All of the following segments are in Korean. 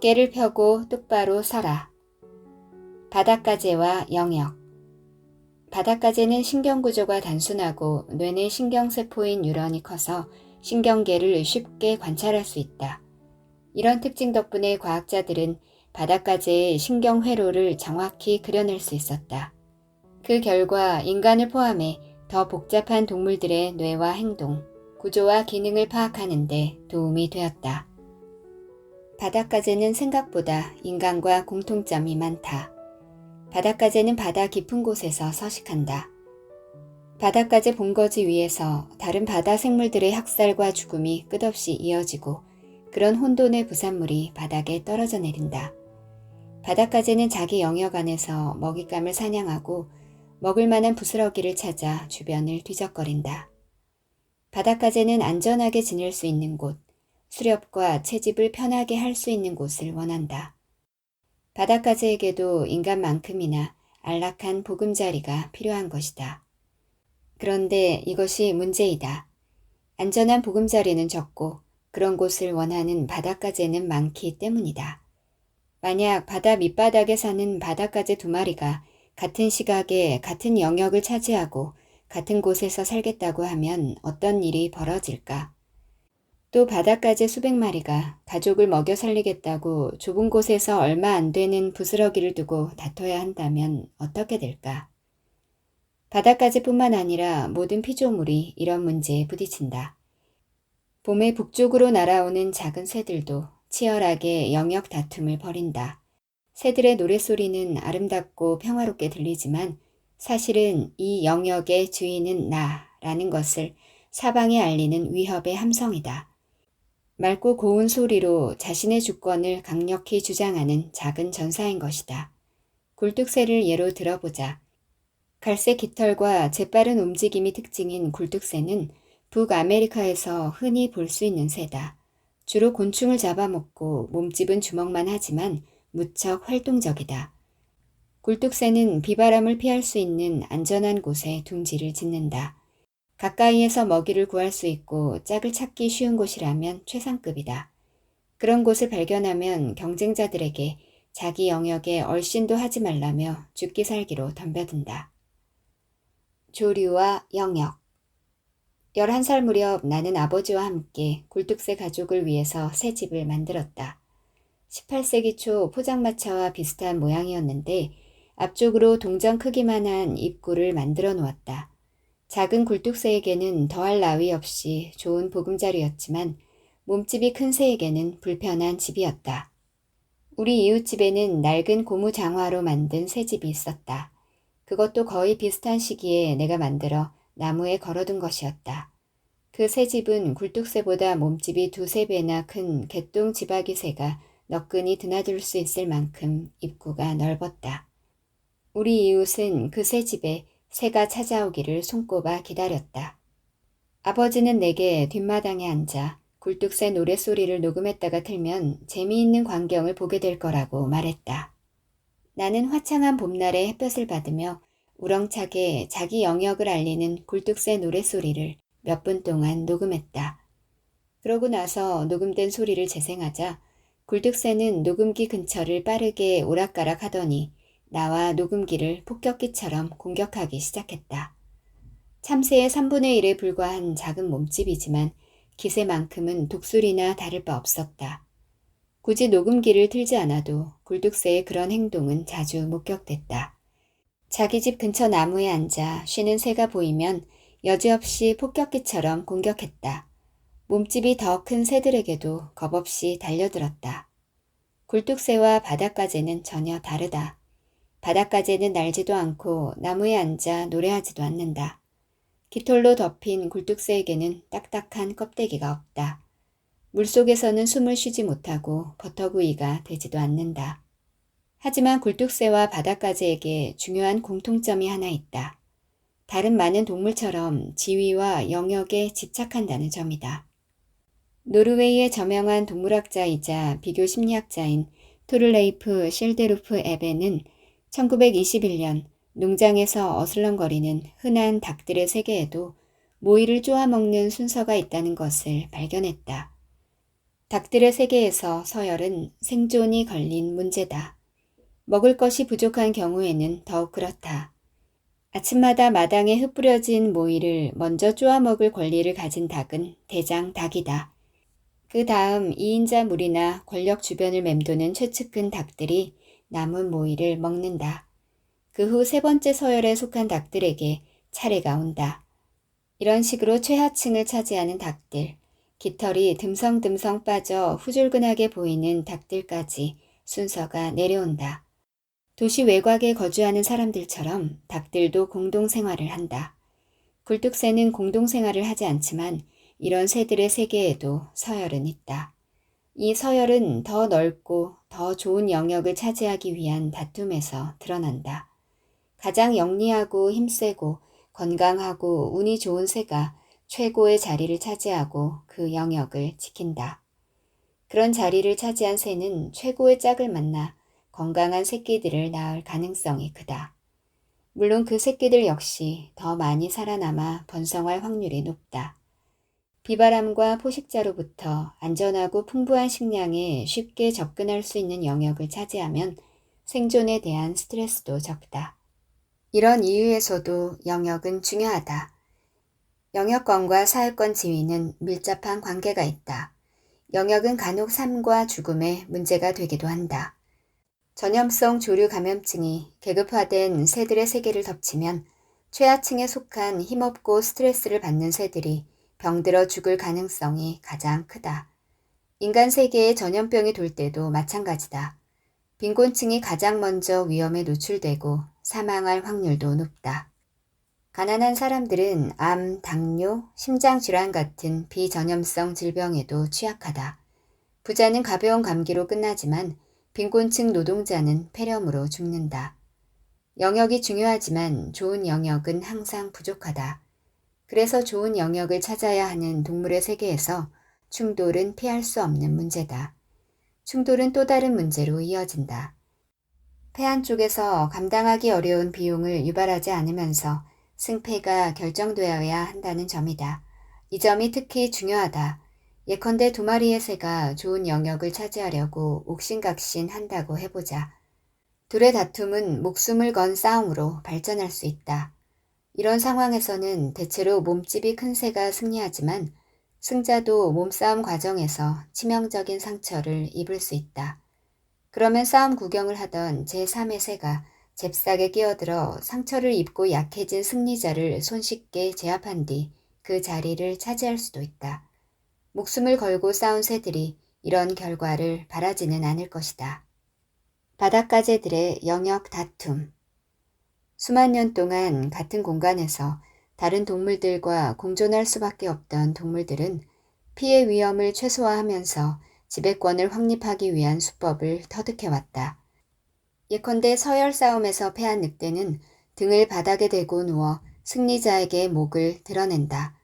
어깨를 펴고 똑바로 서라. 바닷가재와 영역. 바닷가재는 신경구조가 단순하고 뇌내 신경세포인 뉴런이 커서 신경계를 쉽게 관찰할 수 있다. 이런 특징 덕분에 과학자들은 바닷가재의 신경회로를 정확히 그려낼 수 있었다. 그 결과 인간을 포함해 더 복잡한 동물들의 뇌와 행동, 구조와 기능을 파악하는 데 도움이 되었다. 바닷가재는 생각보다 인간과 공통점이 많다. 바닷가재는 바다 깊은 곳에서 서식한다. 바닷가재 본거지 위에서 다른 바다 생물들의 학살과 죽음이 끝없이 이어지고 그런 혼돈의 부산물이 바닥에 떨어져 내린다. 바닷가재는 자기 영역 안에서 먹잇감을 사냥하고 먹을 만한 부스러기를 찾아 주변을 뒤적거린다. 바닷가재는 안전하게 지낼 수 있는 곳, 수렵과 채집을 편하게 할 수 있는 곳을 원한다. 바닷가재에게도 인간만큼이나 안락한 보금자리가 필요한 것이다. 그런데 이것이 문제이다. 안전한 보금자리는 적고 그런 곳을 원하는 바닷가재는 많기 때문이다. 만약 바다 밑바닥에 사는 바닷가재 2마리가 같은 시각에 같은 영역을 차지하고 같은 곳에서 살겠다고 하면 어떤 일이 벌어질까? 또 바닷가재 수백 마리가 가족을 먹여 살리겠다고 좁은 곳에서 얼마 안 되는 부스러기를 두고 다퉈야 한다면 어떻게 될까? 바닷가재뿐만 아니라 모든 피조물이 이런 문제에 부딪힌다. 봄에 북쪽으로 날아오는 작은 새들도 치열하게 영역 다툼을 벌인다. 새들의 노랫소리는 아름답고 평화롭게 들리지만 사실은 이 영역의 주인은 나라는 것을 사방에 알리는 위협의 함성이다. 맑고 고운 소리로 자신의 주권을 강력히 주장하는 작은 전사인 것이다. 굴뚝새를 예로 들어보자. 갈색 깃털과 재빠른 움직임이 특징인 굴뚝새는 북아메리카에서 흔히 볼 수 있는 새다. 주로 곤충을 잡아먹고 몸집은 주먹만 하지만 무척 활동적이다. 굴뚝새는 비바람을 피할 수 있는 안전한 곳에 둥지를 짓는다. 가까이에서 먹이를 구할 수 있고 짝을 찾기 쉬운 곳이라면 최상급이다. 그런 곳을 발견하면 경쟁자들에게 자기 영역에 얼씬도 하지 말라며 죽기 살기로 덤벼든다. 조류와 영역. 11살 무렵 나는 아버지와 함께 굴뚝새 가족을 위해서 새 집을 만들었다. 18세기 초 포장마차와 비슷한 모양이었는데 앞쪽으로 동전 크기만한 입구를 만들어 놓았다. 작은 굴뚝새에게는 더할 나위 없이 좋은 보금자리였지만 몸집이 큰 새에게는 불편한 집이었다. 우리 이웃집에는 낡은 고무 장화로 만든 새 집이 있었다. 그것도 거의 비슷한 시기에 내가 만들어 나무에 걸어둔 것이었다. 그 새 집은 굴뚝새보다 몸집이 2~3배나 큰 개똥 지바기 새가 너끈히 드나들 수 있을 만큼 입구가 넓었다. 우리 이웃은 그 새 집에 새가 찾아오기를 손꼽아 기다렸다. 아버지는 내게 뒷마당에 앉아 굴뚝새 노랫소리를 녹음했다가 틀면 재미있는 광경을 보게 될 거라고 말했다. 나는 화창한 봄날의 햇볕을 받으며 우렁차게 자기 영역을 알리는 굴뚝새 노랫소리를 몇 분 동안 녹음했다. 그러고 나서 녹음된 소리를 재생하자 굴뚝새는 녹음기 근처를 빠르게 오락가락 하더니 나와 녹음기를 폭격기처럼 공격하기 시작했다. 참새의 3분의 1에 불과한 작은 몸집이지만 기세만큼은 독수리나 다를 바 없었다. 굳이 녹음기를 틀지 않아도 굴뚝새의 그런 행동은 자주 목격됐다. 자기 집 근처 나무에 앉아 쉬는 새가 보이면 여지없이 폭격기처럼 공격했다. 몸집이 더 큰 새들에게도 겁없이 달려들었다. 굴뚝새와 바닷가재는 전혀 다르다. 바닷가재는 날지도 않고 나무에 앉아 노래하지도 않는다. 깃털로 덮인 굴뚝새에게는 딱딱한 껍데기가 없다. 물속에서는 숨을 쉬지 못하고 버터구이가 되지도 않는다. 하지만 굴뚝새와 바닷가재에게 중요한 공통점이 하나 있다. 다른 많은 동물처럼 지위와 영역에 집착한다는 점이다. 노르웨이의 저명한 동물학자이자 비교 심리학자인 토를레이프 실데루프 에베는 1921년 농장에서 어슬렁거리는 흔한 닭들의 세계에도 모이를 쪼아먹는 순서가 있다는 것을 발견했다. 닭들의 세계에서 서열은 생존이 걸린 문제다. 먹을 것이 부족한 경우에는 더욱 그렇다. 아침마다 마당에 흩뿌려진 모이를 먼저 쪼아 먹을 권리를 가진 닭은 대장 닭이다. 그 다음 2인자 무리나 권력 주변을 맴도는 최측근 닭들이 남은 모이를 먹는다. 그 후 세 번째 서열에 속한 닭들에게 차례가 온다. 이런 식으로 최하층을 차지하는 닭들, 깃털이 듬성듬성 빠져 후줄근하게 보이는 닭들까지 순서가 내려온다. 도시 외곽에 거주하는 사람들처럼 닭들도 공동생활을 한다. 굴뚝새는 공동생활을 하지 않지만 이런 새들의 세계에도 서열은 있다. 이 서열은 더 넓고 더 좋은 영역을 차지하기 위한 다툼에서 드러난다. 가장 영리하고 힘세고 건강하고 운이 좋은 새가 최고의 자리를 차지하고 그 영역을 지킨다. 그런 자리를 차지한 새는 최고의 짝을 만나 건강한 새끼들을 낳을 가능성이 크다. 물론 그 새끼들 역시 더 많이 살아남아 번성할 확률이 높다. 비바람과 포식자로부터 안전하고 풍부한 식량에 쉽게 접근할 수 있는 영역을 차지하면 생존에 대한 스트레스도 적다. 이런 이유에서도 영역은 중요하다. 영역권과 사회권 지위는 밀접한 관계가 있다. 영역은 간혹 삶과 죽음에 문제가 되기도 한다. 전염성 조류 감염증이 계급화된 새들의 세계를 덮치면 최하층에 속한 힘없고 스트레스를 받는 새들이 병들어 죽을 가능성이 가장 크다. 인간 세계에 전염병이 돌 때도 마찬가지다. 빈곤층이 가장 먼저 위험에 노출되고 사망할 확률도 높다. 가난한 사람들은 암, 당뇨, 심장질환 같은 비전염성 질병에도 취약하다. 부자는 가벼운 감기로 끝나지만 빈곤층 노동자는 폐렴으로 죽는다. 영역이 중요하지만 좋은 영역은 항상 부족하다. 그래서 좋은 영역을 찾아야 하는 동물의 세계에서 충돌은 피할 수 없는 문제다. 충돌은 또 다른 문제로 이어진다. 폐 한쪽에서 감당하기 어려운 비용을 유발하지 않으면서 승패가 결정되어야 한다는 점이다. 이 점이 특히 중요하다. 예컨대 2마리의 새가 좋은 영역을 차지하려고 옥신각신 한다고 해보자. 둘의 다툼은 목숨을 건 싸움으로 발전할 수 있다. 이런 상황에서는 대체로 몸집이 큰 새가 승리하지만 승자도 몸싸움 과정에서 치명적인 상처를 입을 수 있다. 그러면 싸움 구경을 하던 제3의 새가 잽싸게 끼어들어 상처를 입고 약해진 승리자를 손쉽게 제압한 뒤 그 자리를 차지할 수도 있다. 목숨을 걸고 싸운 새들이 이런 결과를 바라지는 않을 것이다. 바닷가재들의 영역 다툼. 수만 년 동안 같은 공간에서 다른 동물들과 공존할 수밖에 없던 동물들은 피해 위험을 최소화하면서 지배권을 확립하기 위한 수법을 터득해왔다. 예컨대 서열 싸움에서 패한 늑대는 등을 바닥에 대고 누워 승리자에게 목을 드러낸다.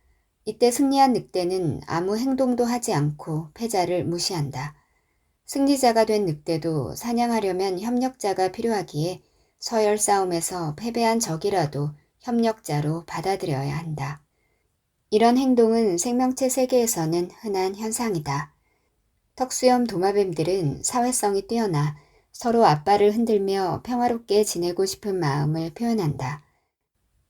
이때 승리한 늑대는 아무 행동도 하지 않고 패자를 무시한다. 승리자가 된 늑대도 사냥하려면 협력자가 필요하기에 서열 싸움에서 패배한 적이라도 협력자로 받아들여야 한다. 이런 행동은 생명체 세계에서는 흔한 현상이다. 턱수염 도마뱀들은 사회성이 뛰어나 서로 앞발을 흔들며 평화롭게 지내고 싶은 마음을 표현한다.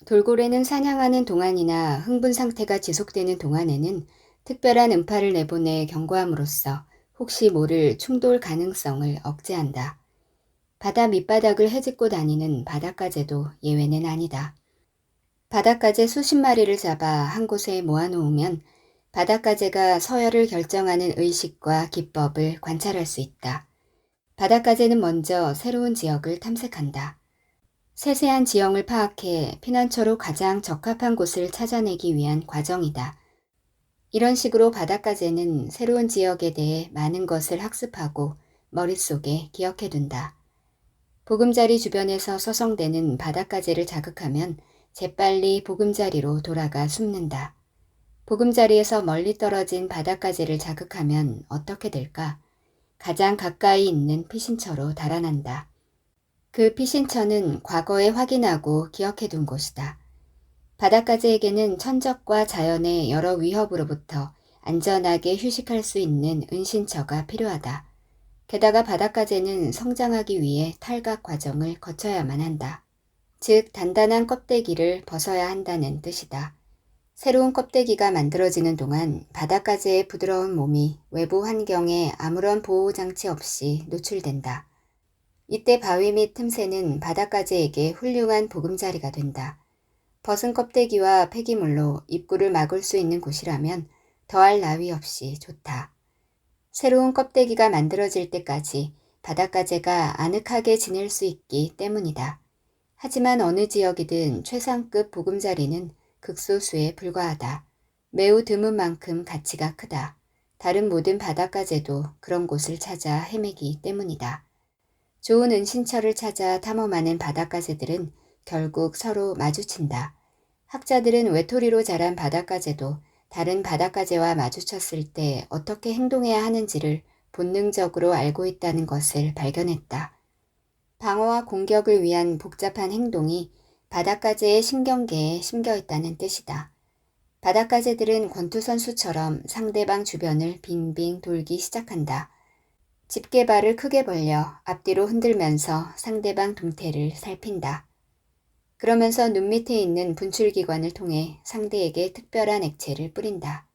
돌고래는 사냥하는 동안이나 흥분 상태가 지속되는 동안에는 특별한 음파를 내보내 경고함으로써 혹시 모를 충돌 가능성을 억제한다. 바다 밑바닥을 헤집고 다니는 바닷가재도 예외는 아니다. 바닷가재 수십 마리를 잡아 한 곳에 모아놓으면 바닷가재가 서열을 결정하는 의식과 기법을 관찰할 수 있다. 바닷가재는 먼저 새로운 지역을 탐색한다. 세세한 지형을 파악해 피난처로 가장 적합한 곳을 찾아내기 위한 과정이다. 이런 식으로 바닷가재는 새로운 지역에 대해 많은 것을 학습하고 머릿속에 기억해둔다. 보금자리 주변에서 서성대는 바닷가재를 자극하면 재빨리 보금자리로 돌아가 숨는다. 보금자리에서 멀리 떨어진 바닷가재를 자극하면 어떻게 될까? 가장 가까이 있는 피신처로 달아난다. 그 피신처는 과거에 확인하고 기억해둔 곳이다. 바닷가재에게는 천적과 자연의 여러 위협으로부터 안전하게 휴식할 수 있는 은신처가 필요하다. 게다가 바닷가재는 성장하기 위해 탈각 과정을 거쳐야만 한다. 즉, 단단한 껍데기를 벗어야 한다는 뜻이다. 새로운 껍데기가 만들어지는 동안 바닷가재의 부드러운 몸이 외부 환경에 아무런 보호장치 없이 노출된다. 이때 바위 및 틈새는 바닷가재에게 훌륭한 보금자리가 된다. 벗은 껍데기와 폐기물로 입구를 막을 수 있는 곳이라면 더할 나위 없이 좋다. 새로운 껍데기가 만들어질 때까지 바닷가재가 아늑하게 지낼 수 있기 때문이다. 하지만 어느 지역이든 최상급 보금자리는 극소수에 불과하다. 매우 드문 만큼 가치가 크다. 다른 모든 바닷가재도 그런 곳을 찾아 헤매기 때문이다. 좋은 은신처를 찾아 탐험하는 바닷가재들은 결국 서로 마주친다. 학자들은 외톨이로 자란 바닷가재도 다른 바닷가재와 마주쳤을 때 어떻게 행동해야 하는지를 본능적으로 알고 있다는 것을 발견했다. 방어와 공격을 위한 복잡한 행동이 바닷가재의 신경계에 심겨 있다는 뜻이다. 바닷가재들은 권투선수처럼 상대방 주변을 빙빙 돌기 시작한다. 집게발을 크게 벌려 앞뒤로 흔들면서 상대방 동태를 살핀다. 그러면서 눈 밑에 있는 분출기관을 통해 상대에게 특별한 액체를 뿌린다.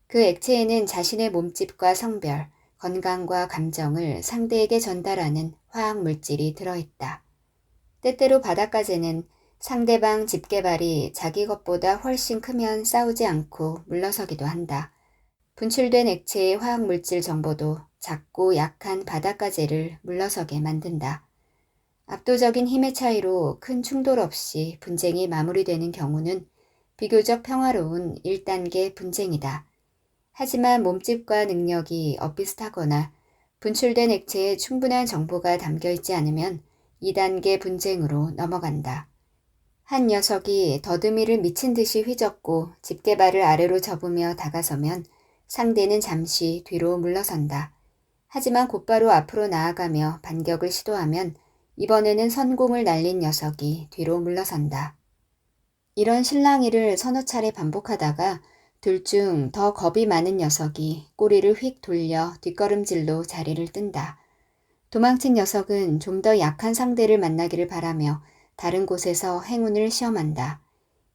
그 액체에는 자신의 몸집과 성별, 건강과 감정을 상대에게 전달하는 화학 물질이 들어있다. 때때로 바닷가재는 상대방 집게발이 자기 것보다 훨씬 크면 싸우지 않고 물러서기도 한다. 분출된 액체의 화학 물질 정보도 작고 약한 바닷가재를 물러서게 만든다. 압도적인 힘의 차이로 큰 충돌 없이 분쟁이 마무리되는 경우는 비교적 평화로운 1단계 분쟁이다. 하지만 몸집과 능력이 엇비슷하거나 분출된 액체에 충분한 정보가 담겨있지 않으면 2단계 분쟁으로 넘어간다. 한 녀석이 더듬이를 미친 듯이 휘젓고 집게발을 아래로 접으며 다가서면 상대는 잠시 뒤로 물러선다. 하지만 곧바로 앞으로 나아가며 반격을 시도하면 이번에는 선공을 날린 녀석이 뒤로 물러선다. 이런 실랑이를 서너 차례 반복하다가 둘 중 더 겁이 많은 녀석이 꼬리를 휙 돌려 뒷걸음질로 자리를 뜬다. 도망친 녀석은 좀 더 약한 상대를 만나기를 바라며 다른 곳에서 행운을 시험한다.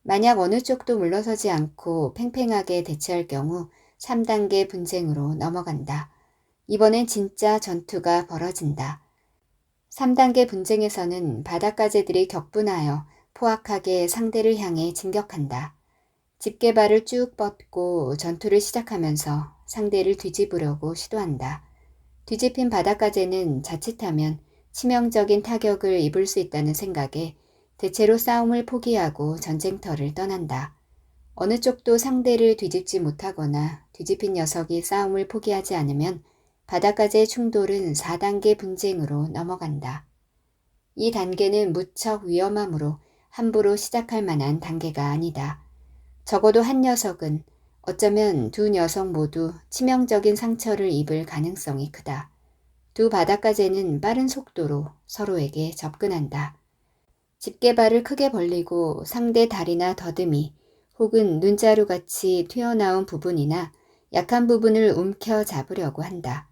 만약 어느 쪽도 물러서지 않고 팽팽하게 대치할 경우 3단계 분쟁으로 넘어간다. 이번엔 진짜 전투가 벌어진다. 3단계 분쟁에서는 바닷가재들이 격분하여 포악하게 상대를 향해 진격한다. 집게발을 쭉 뻗고 전투를 시작하면서 상대를 뒤집으려고 시도한다. 뒤집힌 바닷가재는 자칫하면 치명적인 타격을 입을 수 있다는 생각에 대체로 싸움을 포기하고 전쟁터를 떠난다. 어느 쪽도 상대를 뒤집지 못하거나 뒤집힌 녀석이 싸움을 포기하지 않으면 바닷가재의 충돌은 4단계 분쟁으로 넘어간다. 이 단계는 무척 위험하므로 함부로 시작할 만한 단계가 아니다. 적어도 한 녀석은 어쩌면 두 녀석 모두 치명적인 상처를 입을 가능성이 크다. 두 바닷가재는 빠른 속도로 서로에게 접근한다. 집게발을 크게 벌리고 상대 다리나 더듬이 혹은 눈자루같이 튀어나온 부분이나 약한 부분을 움켜잡으려고 한다.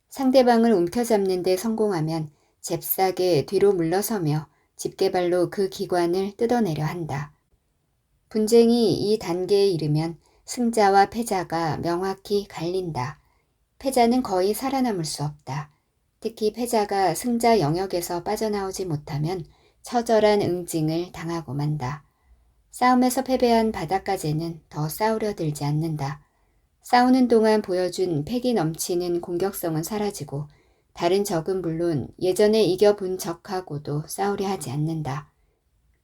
상대방을 움켜잡는 데 성공하면 잽싸게 뒤로 물러서며 집게발로 그 기관을 뜯어내려 한다. 분쟁이 이 단계에 이르면 승자와 패자가 명확히 갈린다. 패자는 거의 살아남을 수 없다. 특히 패자가 승자 영역에서 빠져나오지 못하면 처절한 응징을 당하고 만다. 싸움에서 패배한 바닷가재는 더 싸우려 들지 않는다. 싸우는 동안 보여준 패기 넘치는 공격성은 사라지고 다른 적은 물론 예전에 이겨본 적하고도 싸우려 하지 않는다.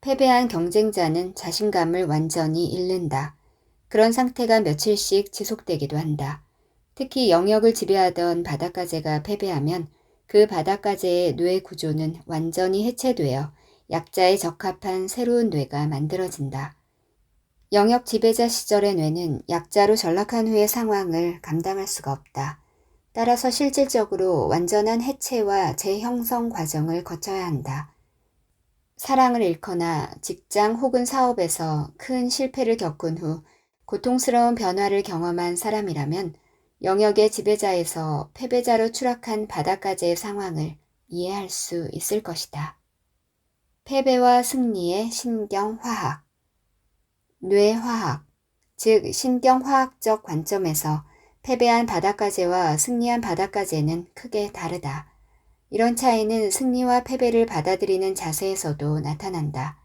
패배한 경쟁자는 자신감을 완전히 잃는다. 그런 상태가 며칠씩 지속되기도 한다. 특히 영역을 지배하던 바닷가재가 패배하면 그 바닷가재의 뇌 구조는 완전히 해체되어 약자에 적합한 새로운 뇌가 만들어진다. 영역 지배자 시절의 뇌는 약자로 전락한 후의 상황을 감당할 수가 없다. 따라서 실질적으로 완전한 해체와 재형성 과정을 거쳐야 한다. 사랑을 잃거나 직장 혹은 사업에서 큰 실패를 겪은 후 고통스러운 변화를 경험한 사람이라면 영역의 지배자에서 패배자로 추락한 바닷가재의 상황을 이해할 수 있을 것이다. 패배와 승리의 신경화학. 뇌화학, 즉 신경화학적 관점에서 패배한 바닷가재와 승리한 바닷가재는 크게 다르다. 이런 차이는 승리와 패배를 받아들이는 자세에서도 나타난다.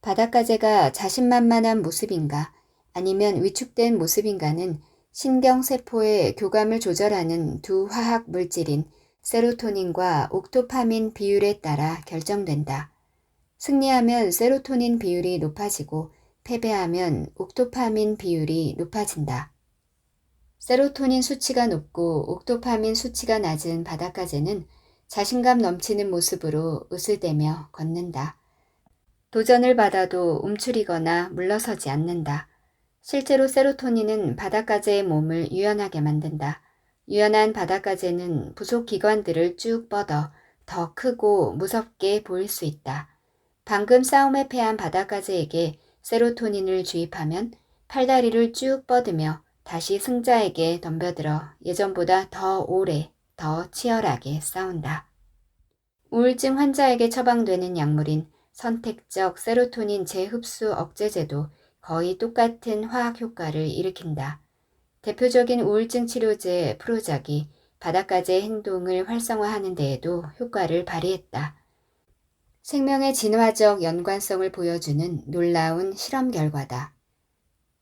바닷가재가 자신만만한 모습인가 아니면 위축된 모습인가는 신경세포의 교감을 조절하는 두 화학 물질인 세로토닌과 옥토파민 비율에 따라 결정된다. 승리하면 세로토닌 비율이 높아지고 패배하면 옥토파민 비율이 높아진다. 세로토닌 수치가 높고 옥토파민 수치가 낮은 바닷가재는 자신감 넘치는 모습으로 으스대며 걷는다. 도전을 받아도 움츠리거나 물러서지 않는다. 실제로 세로토닌은 바닷가재의 몸을 유연하게 만든다. 유연한 바닷가재는 부속 기관들을 쭉 뻗어 더 크고 무섭게 보일 수 있다. 방금 싸움에 패한 바닷가재에게 세로토닌을 주입하면 팔다리를 쭉 뻗으며 다시 승자에게 덤벼들어 예전보다 더 오래, 더 치열하게 싸운다. 우울증 환자에게 처방되는 약물인 선택적 세로토닌 재흡수 억제제도 거의 똑같은 화학 효과를 일으킨다. 대표적인 우울증 치료제 프로작이 바닷가재의 행동을 활성화하는 데에도 효과를 발휘했다. 생명의 진화적 연관성을 보여주는 놀라운 실험 결과다.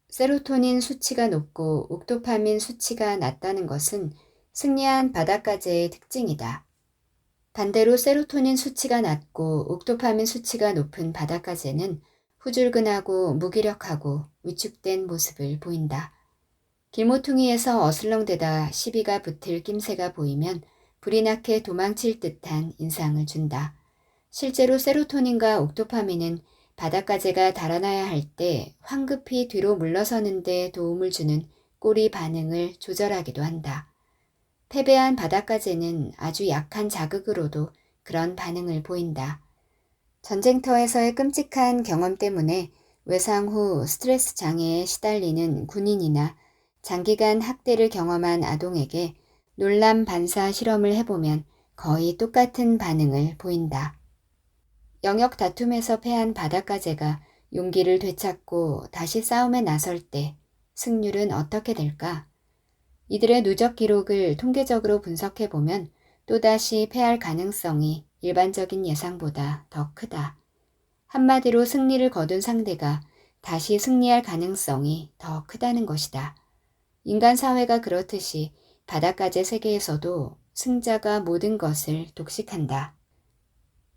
세로토닌 수치가 높고 옥토파민 수치가 낮다는 것은 승리한 바닷가재의 특징이다. 반대로 세로토닌 수치가 낮고 옥토파민 수치가 높은 바닷가재는 후줄근하고 무기력하고 위축된 모습을 보인다. 길모퉁이에서 어슬렁대다 시비가 붙을 낌새가 보이면 불이 나게 도망칠 듯한 인상을 준다. 실제로 세로토닌과 옥토파민은 바닷가재가 달아나야 할 때 황급히 뒤로 물러서는 데 도움을 주는 꼬리 반응을 조절하기도 한다. 패배한 바닷가재는 아주 약한 자극으로도 그런 반응을 보인다. 전쟁터에서의 끔찍한 경험 때문에 외상 후 스트레스 장애에 시달리는 군인이나 장기간 학대를 경험한 아동에게 놀람 반사 실험을 해보면 거의 똑같은 반응을 보인다. 영역 다툼에서 패한 바닷가재가 용기를 되찾고 다시 싸움에 나설 때 승률은 어떻게 될까? 이들의 누적 기록을 통계적으로 분석해보면 또다시 패할 가능성이 일반적인 예상보다 더 크다. 한마디로 승리를 거둔 상대가 다시 승리할 가능성이 더 크다는 것이다. 인간 사회가 그렇듯이 바닷가재 세계에서도 승자가 모든 것을 독식한다.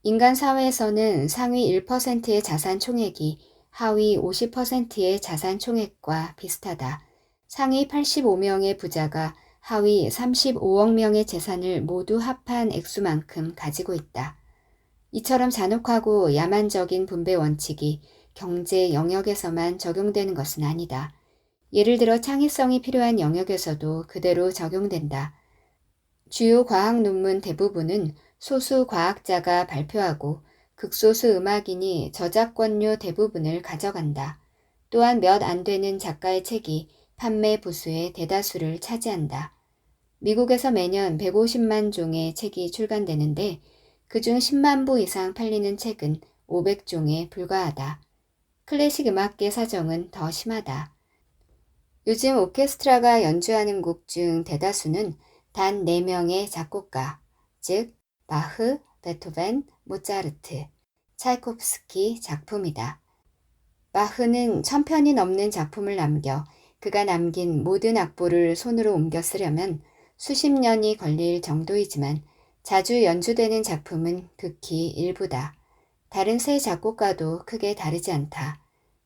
인간 사회에서는 상위 1%의 자산 총액이 하위 50%의 자산 총액과 비슷하다. 상위 85명의 부자가 하위 35억 명의 재산을 모두 합한 액수만큼 가지고 있다. 이처럼 잔혹하고 야만적인 분배 원칙이 경제 영역에서만 적용되는 것은 아니다. 예를 들어 창의성이 필요한 영역에서도 그대로 적용된다. 주요 과학 논문 대부분은 소수 과학자가 발표하고 극소수 음악인이 저작권료 대부분을 가져간다. 또한 몇 안 되는 작가의 책이 판매 부수의 대다수를 차지한다. 미국에서 매년 150만 종의 책이 출간되는데 그중 10만 부 이상 팔리는 책은 500종에 불과하다. 클래식 음악계 사정은 더 심하다. 요즘 오케스트라가 연주하는 곡 중 대다수는 단 4명의 작곡가, 즉 바흐, 베토벤, 모차르트, 차이콥스키 작품이다. 바흐는 1000편이 넘는 작품을 남겨 그가 남긴 모든 악보를 손으로 옮겨 쓰려면 수십 년이 걸릴 정도이지만 자주 연주되는 작품은 극히 일부다. 다른 세 작곡가도 크게 다르지 않다.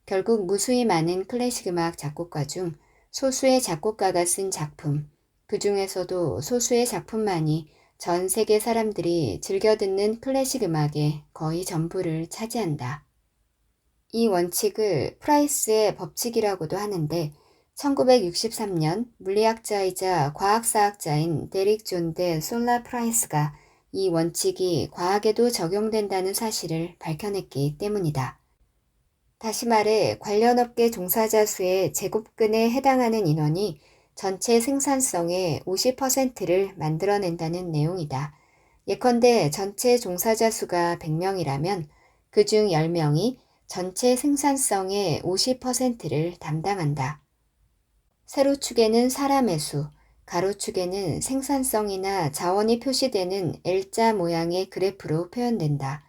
결국 무수히 많은 클래식 음악 작곡가 중 소수의 작곡가가 쓴 작품, 그 중에서도 소수의 작품만이 전 세계 사람들이 즐겨 듣는 클래식 음악의 거의 전부를 차지한다. 이 원칙을 프라이스의 법칙이라고도 하는데 1963년 물리학자이자 과학사학자인 데릭 존 데 솔라 프라이스가 이 원칙이 과학에도 적용된다는 사실을 밝혀냈기 때문이다. 다시 말해 관련 업계 종사자 수의 제곱근에 해당하는 인원이 전체 생산성의 50%를 만들어낸다는 내용이다. 예컨대 전체 종사자 수가 100명이라면 그중 10명이 전체 생산성의 50%를 담당한다. 세로축에는 사람의 수, 가로축에는 생산성이나 자원이 표시되는 L자 모양의 그래프로 표현된다.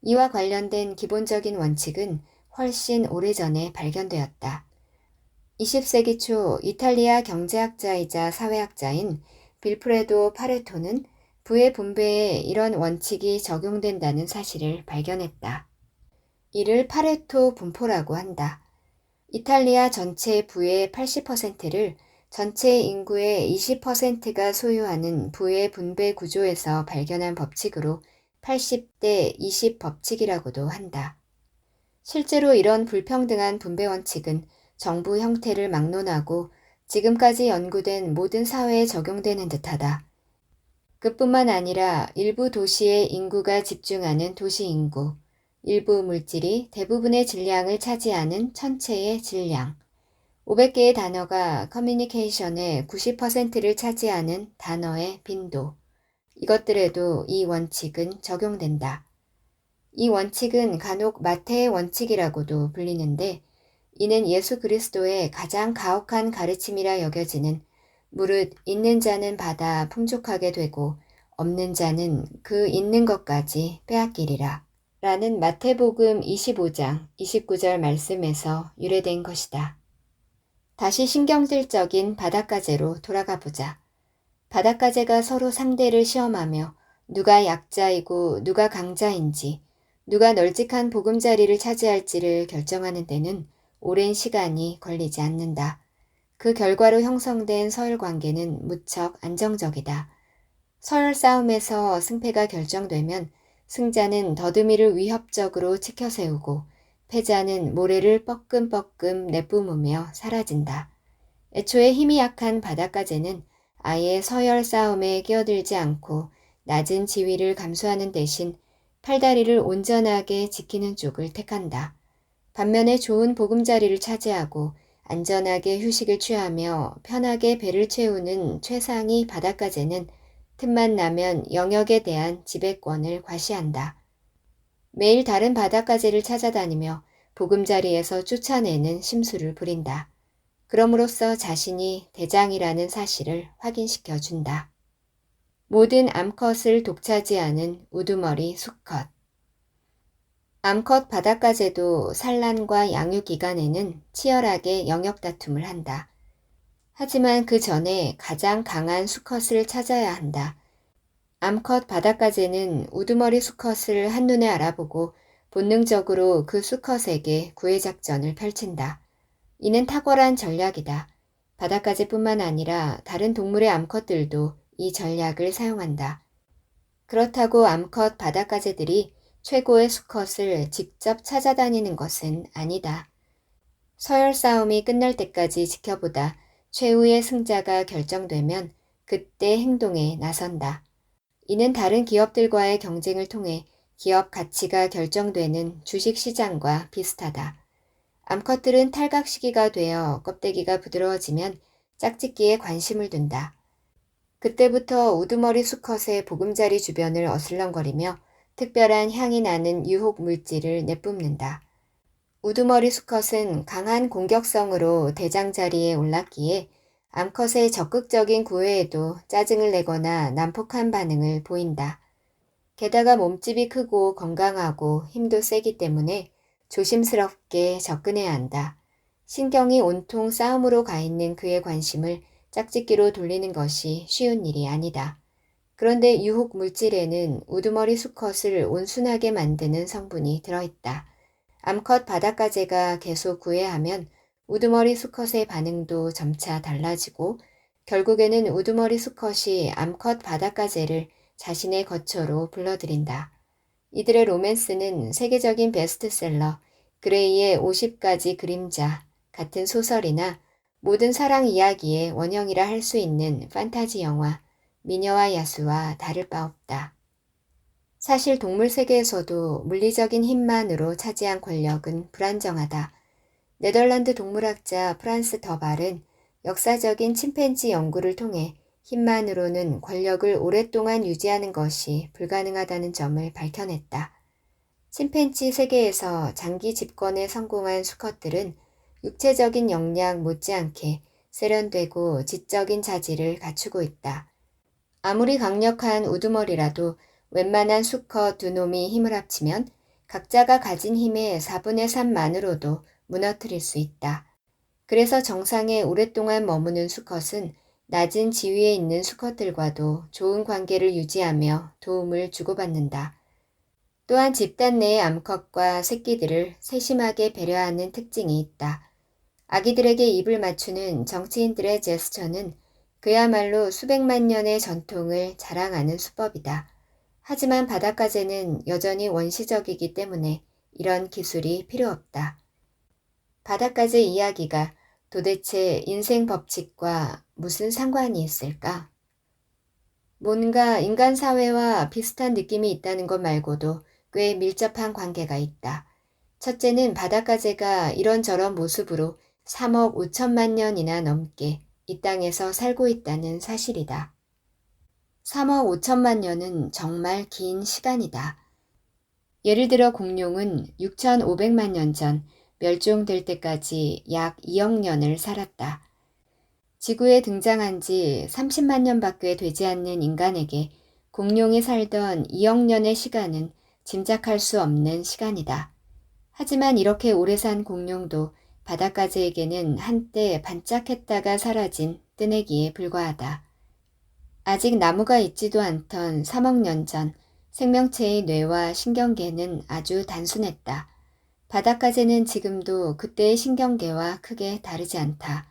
이와 관련된 기본적인 원칙은 훨씬 오래전에 발견되었다. 20세기 초 이탈리아 경제학자이자 사회학자인 빌프레도 파레토는 부의 분배에 이런 원칙이 적용된다는 사실을 발견했다. 이를 파레토 분포라고 한다. 이탈리아 전체 부의 80%를 전체 인구의 20%가 소유하는 부의 분배 구조에서 발견한 법칙으로 80대 20 법칙이라고도 한다. 실제로 이런 불평등한 분배 원칙은 정부 형태를 막론하고 지금까지 연구된 모든 사회에 적용되는 듯하다. 그뿐만 아니라 일부 도시의 인구가 집중하는 도시 인구, 일부 물질이 대부분의 질량을 차지하는 천체의 질량, 500개의 단어가 커뮤니케이션의 90%를 차지하는 단어의 빈도, 이것들에도 이 원칙은 적용된다. 이 원칙은 간혹 마태의 원칙이라고도 불리는데 이는 예수 그리스도의 가장 가혹한 가르침이라 여겨지는 무릇 있는 자는 받아 풍족하게 되고 없는 자는 그 있는 것까지 빼앗기리라 라는 마태복음 25장 29절 말씀에서 유래된 것이다. 다시 신경질적인 바닷가재로 돌아가 보자. 바닷가재가 서로 상대를 시험하며 누가 약자이고 누가 강자인지 누가 널찍한 보금자리를 차지할지를 결정하는 데는 오랜 시간이 걸리지 않는다. 그 결과로 형성된 서열 관계는 무척 안정적이다. 서열 싸움에서 승패가 결정되면 승자는 더듬이를 위협적으로 치켜세우고 패자는 모래를 뻐끔뻐끔 내뿜으며 사라진다. 애초에 힘이 약한 바닷가재는 아예 서열 싸움에 끼어들지 않고 낮은 지위를 감수하는 대신 팔다리를 온전하게 지키는 쪽을 택한다. 반면에 좋은 보금자리를 차지하고 안전하게 휴식을 취하며 편하게 배를 채우는 최상위 바닷가재는 틈만 나면 영역에 대한 지배권을 과시한다. 매일 다른 바닷가재를 찾아다니며 보금자리에서 쫓아내는 심수를 부린다. 그럼으로써 자신이 대장이라는 사실을 확인시켜 준다. 모든 암컷을 독차지하는 우두머리 수컷. 암컷 바닷가재도 산란과 양육 기간에는 치열하게 영역 다툼을 한다. 하지만 그 전에 가장 강한 수컷을 찾아야 한다. 암컷 바닷가재는 우두머리 수컷을 한눈에 알아보고 본능적으로 그 수컷에게 구애 작전을 펼친다. 이는 탁월한 전략이다. 바닷가재뿐만 아니라 다른 동물의 암컷들도 이 전략을 사용한다. 그렇다고 암컷 바닷가재들이 최고의 수컷을 직접 찾아다니는 것은 아니다. 서열 싸움이 끝날 때까지 지켜보다 최후의 승자가 결정되면 그때 행동에 나선다. 이는 다른 기업들과의 경쟁을 통해 기업 가치가 결정되는 주식시장과 비슷하다. 암컷들은 탈각 시기가 되어 껍데기가 부드러워지면 짝짓기에 관심을 둔다. 그때부터 우두머리 수컷의 보금자리 주변을 어슬렁거리며 특별한 향이 나는 유혹 물질을 내뿜는다. 우두머리 수컷은 강한 공격성으로 대장 자리에 올랐기에 암컷의 적극적인 구애에도 짜증을 내거나 난폭한 반응을 보인다. 게다가 몸집이 크고 건강하고 힘도 세기 때문에 조심스럽게 접근해야 한다. 신경이 온통 싸움으로 가 있는 그의 관심을 짝짓기로 돌리는 것이 쉬운 일이 아니다. 그런데 유혹 물질에는 우두머리 수컷을 온순하게 만드는 성분이 들어있다. 암컷 바닷가재가 계속 구애하면 우두머리 수컷의 반응도 점차 달라지고 결국에는 우두머리 수컷이 암컷 바닷가재를 자신의 거처로 불러들인다. 이들의 로맨스는 세계적인 베스트셀러 그레이의 50가지 그림자 같은 소설이나 모든 사랑 이야기의 원형이라 할 수 있는 판타지 영화 미녀와 야수와 다를 바 없다. 사실 동물 세계에서도 물리적인 힘만으로 차지한 권력은 불안정하다. 네덜란드 동물학자 프란스 더발은 역사적인 침팬지 연구를 통해 힘만으로는 권력을 오랫동안 유지하는 것이 불가능하다는 점을 밝혀냈다. 침팬지 세계에서 장기 집권에 성공한 수컷들은 육체적인 역량 못지않게 세련되고 지적인 자질을 갖추고 있다. 아무리 강력한 우두머리라도 웬만한 수컷 두 놈이 힘을 합치면 각자가 가진 힘의 4분의 3만으로도 무너뜨릴 수 있다. 그래서 정상에 오랫동안 머무는 수컷은 낮은 지위에 있는 수컷들과도 좋은 관계를 유지하며 도움을 주고받는다. 또한 집단 내의 암컷과 새끼들을 세심하게 배려하는 특징이 있다. 아기들에게 입을 맞추는 정치인들의 제스처는 그야말로 수백만 년의 전통을 자랑하는 수법이다. 하지만 바닷가재는 여전히 원시적이기 때문에 이런 기술이 필요 없다. 바닷가재 이야기가 도대체 인생 법칙과 무슨 상관이 있을까? 뭔가 인간 사회와 비슷한 느낌이 있다는 것 말고도 꽤 밀접한 관계가 있다. 첫째는 바닷가재가 이런저런 모습으로 3억 5천만 년이나 넘게 이 땅에서 살고 있다는 사실이다. 3억 5천만 년은 정말 긴 시간이다. 예를 들어 공룡은 6,500만 년 전 멸종될 때까지 약 2억 년을 살았다. 지구에 등장한 지 30만 년밖에 되지 않는 인간에게 공룡이 살던 2억 년의 시간은 짐작할 수 없는 시간이다. 하지만 이렇게 오래 산 공룡도 바닷가재에게는 한때 반짝했다가 사라진 뜨내기에 불과하다. 아직 나무가 있지도 않던 3억 년 전 생명체의 뇌와 신경계는 아주 단순했다. 바닷가재는 지금도 그때의 신경계와 크게 다르지 않다.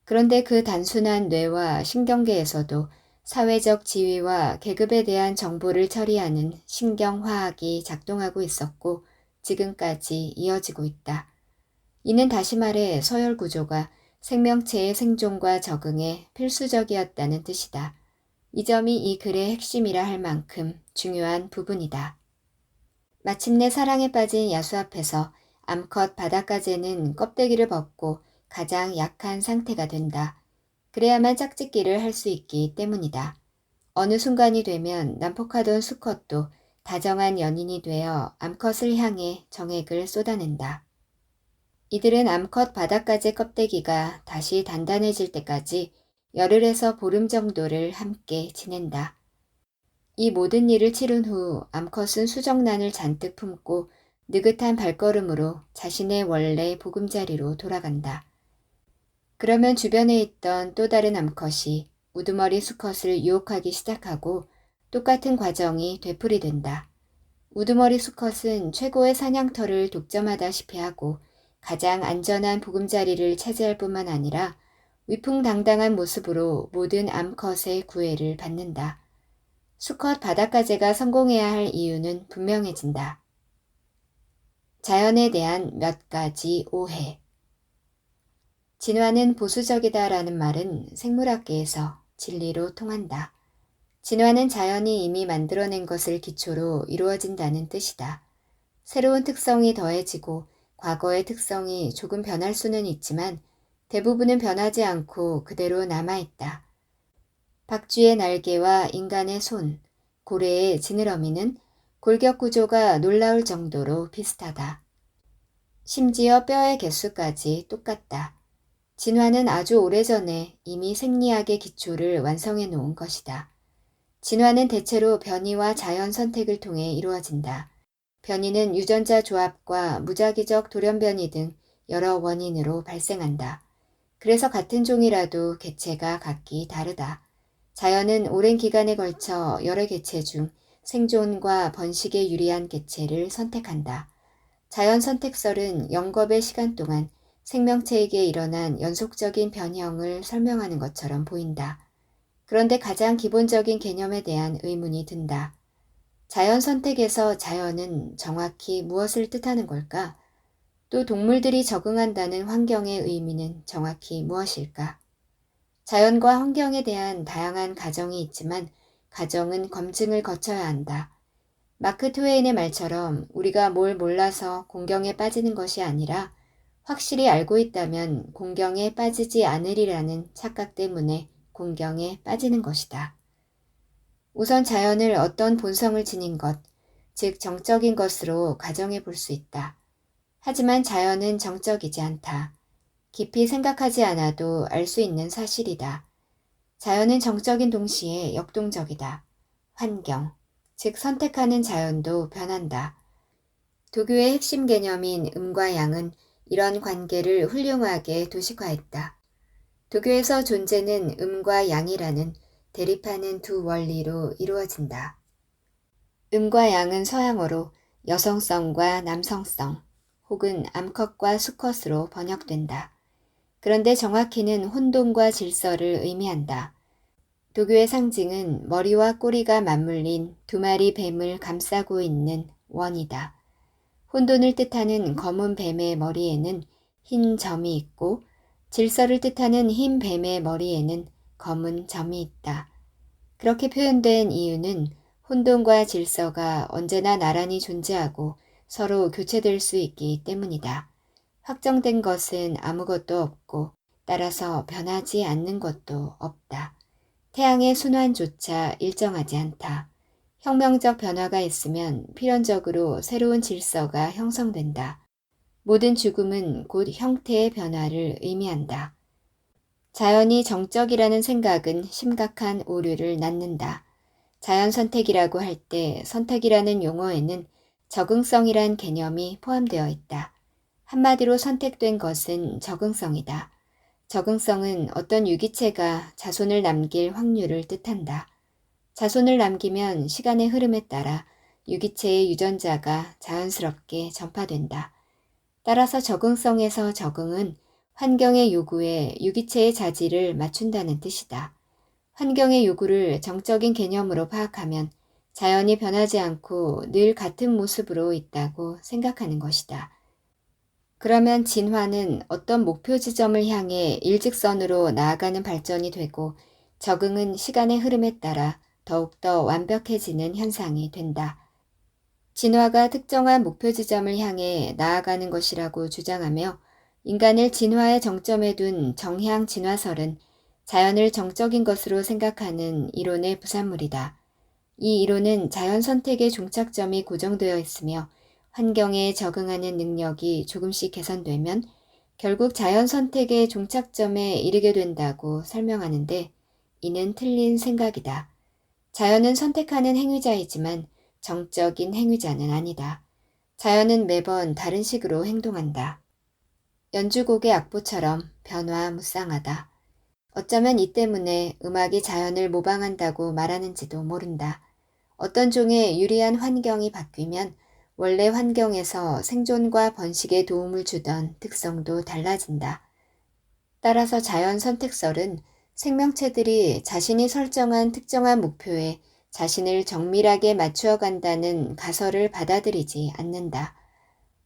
그런데 그 단순한 뇌와 신경계에서도 사회적 지위와 계급에 대한 정보를 처리하는 신경화학이 작동하고 있었고 지금까지 이어지고 있다. 이는 다시 말해 서열 구조가 생명체의 생존과 적응에 필수적이었다는 뜻이다. 이 점이 이 글의 핵심이라 할 만큼 중요한 부분이다. 마침내 사랑에 빠진 야수 앞에서 암컷 바닷가재는 껍데기를 벗고 가장 약한 상태가 된다. 그래야만 짝짓기를 할 수 있기 때문이다. 어느 순간이 되면 난폭하던 수컷도 다정한 연인이 되어 암컷을 향해 정액을 쏟아낸다. 이들은 암컷 바닷가재 껍데기가 다시 단단해질 때까지 열흘에서 보름 정도를 함께 지낸다. 이 모든 일을 치른 후 암컷은 수정란을 잔뜩 품고 느긋한 발걸음으로 자신의 원래 보금자리로 돌아간다. 그러면 주변에 있던 또 다른 암컷이 우두머리 수컷을 유혹하기 시작하고 똑같은 과정이 되풀이된다. 우두머리 수컷은 최고의 사냥터를 독점하다시피 하고 가장 안전한 보금자리를 차지할 뿐만 아니라 위풍당당한 모습으로 모든 암컷의 구애를 받는다. 수컷 바닷가재가 성공해야 할 이유는 분명해진다. 자연에 대한 몇 가지 오해. 진화는 보수적이다라는 말은 생물학계에서 진리로 통한다. 진화는 자연이 이미 만들어낸 것을 기초로 이루어진다는 뜻이다. 새로운 특성이 더해지고 과거의 특성이 조금 변할 수는 있지만 대부분은 변하지 않고 그대로 남아있다. 박쥐의 날개와 인간의 손, 고래의 지느러미는 골격 구조가 놀라울 정도로 비슷하다. 심지어 뼈의 개수까지 똑같다. 진화는 아주 오래전에 이미 생리학의 기초를 완성해 놓은 것이다. 진화는 대체로 변이와 자연 선택을 통해 이루어진다. 변이는 유전자 조합과 무작위적 돌연변이 등 여러 원인으로 발생한다. 그래서 같은 종이라도 개체가 각기 다르다. 자연은 오랜 기간에 걸쳐 여러 개체 중 생존과 번식에 유리한 개체를 선택한다. 자연 선택설은 영겁의 시간 동안 생명체에게 일어난 연속적인 변형을 설명하는 것처럼 보인다. 그런데 가장 기본적인 개념에 대한 의문이 든다. 자연 선택에서 자연은 정확히 무엇을 뜻하는 걸까? 또 동물들이 적응한다는 환경의 의미는 정확히 무엇일까? 자연과 환경에 대한 다양한 가정이 있지만 가정은 검증을 거쳐야 한다. 마크 트웨인의 말처럼 우리가 뭘 몰라서 공경에 빠지는 것이 아니라 확실히 알고 있다면 공경에 빠지지 않으리라는 착각 때문에 공경에 빠지는 것이다. 우선 자연을 어떤 본성을 지닌 것, 즉 정적인 것으로 가정해 볼 수 있다. 하지만 자연은 정적이지 않다. 깊이 생각하지 않아도 알 수 있는 사실이다. 자연은 정적인 동시에 역동적이다. 환경, 즉 선택하는 자연도 변한다. 도교의 핵심 개념인 음과 양은 이런 관계를 훌륭하게 도식화했다. 도교에서 존재는 음과 양이라는 대립하는 두 원리로 이루어진다. 음과 양은 서양어로 여성성과 남성성 혹은 암컷과 수컷으로 번역된다. 그런데 정확히는 혼돈과 질서를 의미한다. 도교의 상징은 머리와 꼬리가 맞물린 두 마리 뱀을 감싸고 있는 원이다. 혼돈을 뜻하는 검은 뱀의 머리에는 흰 점이 있고 질서를 뜻하는 흰 뱀의 머리에는 검은 점이 있다. 그렇게 표현된 이유는 혼돈과 질서가 언제나 나란히 존재하고 서로 교체될 수 있기 때문이다. 확정된 것은 아무것도 없고 따라서 변하지 않는 것도 없다. 태양의 순환조차 일정하지 않다. 혁명적 변화가 있으면 필연적으로 새로운 질서가 형성된다. 모든 죽음은 곧 형태의 변화를 의미한다. 자연이 정적이라는 생각은 심각한 오류를 낳는다. 자연 선택이라고 할 때 선택이라는 용어에는 적응성이란 개념이 포함되어 있다. 한마디로 선택된 것은 적응성이다. 적응성은 어떤 유기체가 자손을 남길 확률을 뜻한다. 자손을 남기면 시간의 흐름에 따라 유기체의 유전자가 자연스럽게 전파된다. 따라서 적응성에서 적응은 환경의 요구에 유기체의 자질을 맞춘다는 뜻이다. 환경의 요구를 정적인 개념으로 파악하면 자연이 변하지 않고 늘 같은 모습으로 있다고 생각하는 것이다. 그러면 진화는 어떤 목표 지점을 향해 일직선으로 나아가는 발전이 되고 적응은 시간의 흐름에 따라 더욱더 완벽해지는 현상이 된다. 진화가 특정한 목표 지점을 향해 나아가는 것이라고 주장하며 인간을 진화의 정점에 둔 정향 진화설은 자연을 정적인 것으로 생각하는 이론의 부산물이다. 이 이론은 자연 선택의 종착점이 고정되어 있으며 환경에 적응하는 능력이 조금씩 개선되면 결국 자연 선택의 종착점에 이르게 된다고 설명하는데 이는 틀린 생각이다. 자연은 선택하는 행위자이지만 정적인 행위자는 아니다. 자연은 매번 다른 식으로 행동한다. 연주곡의 악보처럼 변화무쌍하다. 어쩌면 이 때문에 음악이 자연을 모방한다고 말하는지도 모른다. 어떤 종의 유리한 환경이 바뀌면 원래 환경에서 생존과 번식에 도움을 주던 특성도 달라진다. 따라서 자연 선택설은 생명체들이 자신이 설정한 특정한 목표에 자신을 정밀하게 맞추어 간다는 가설을 받아들이지 않는다.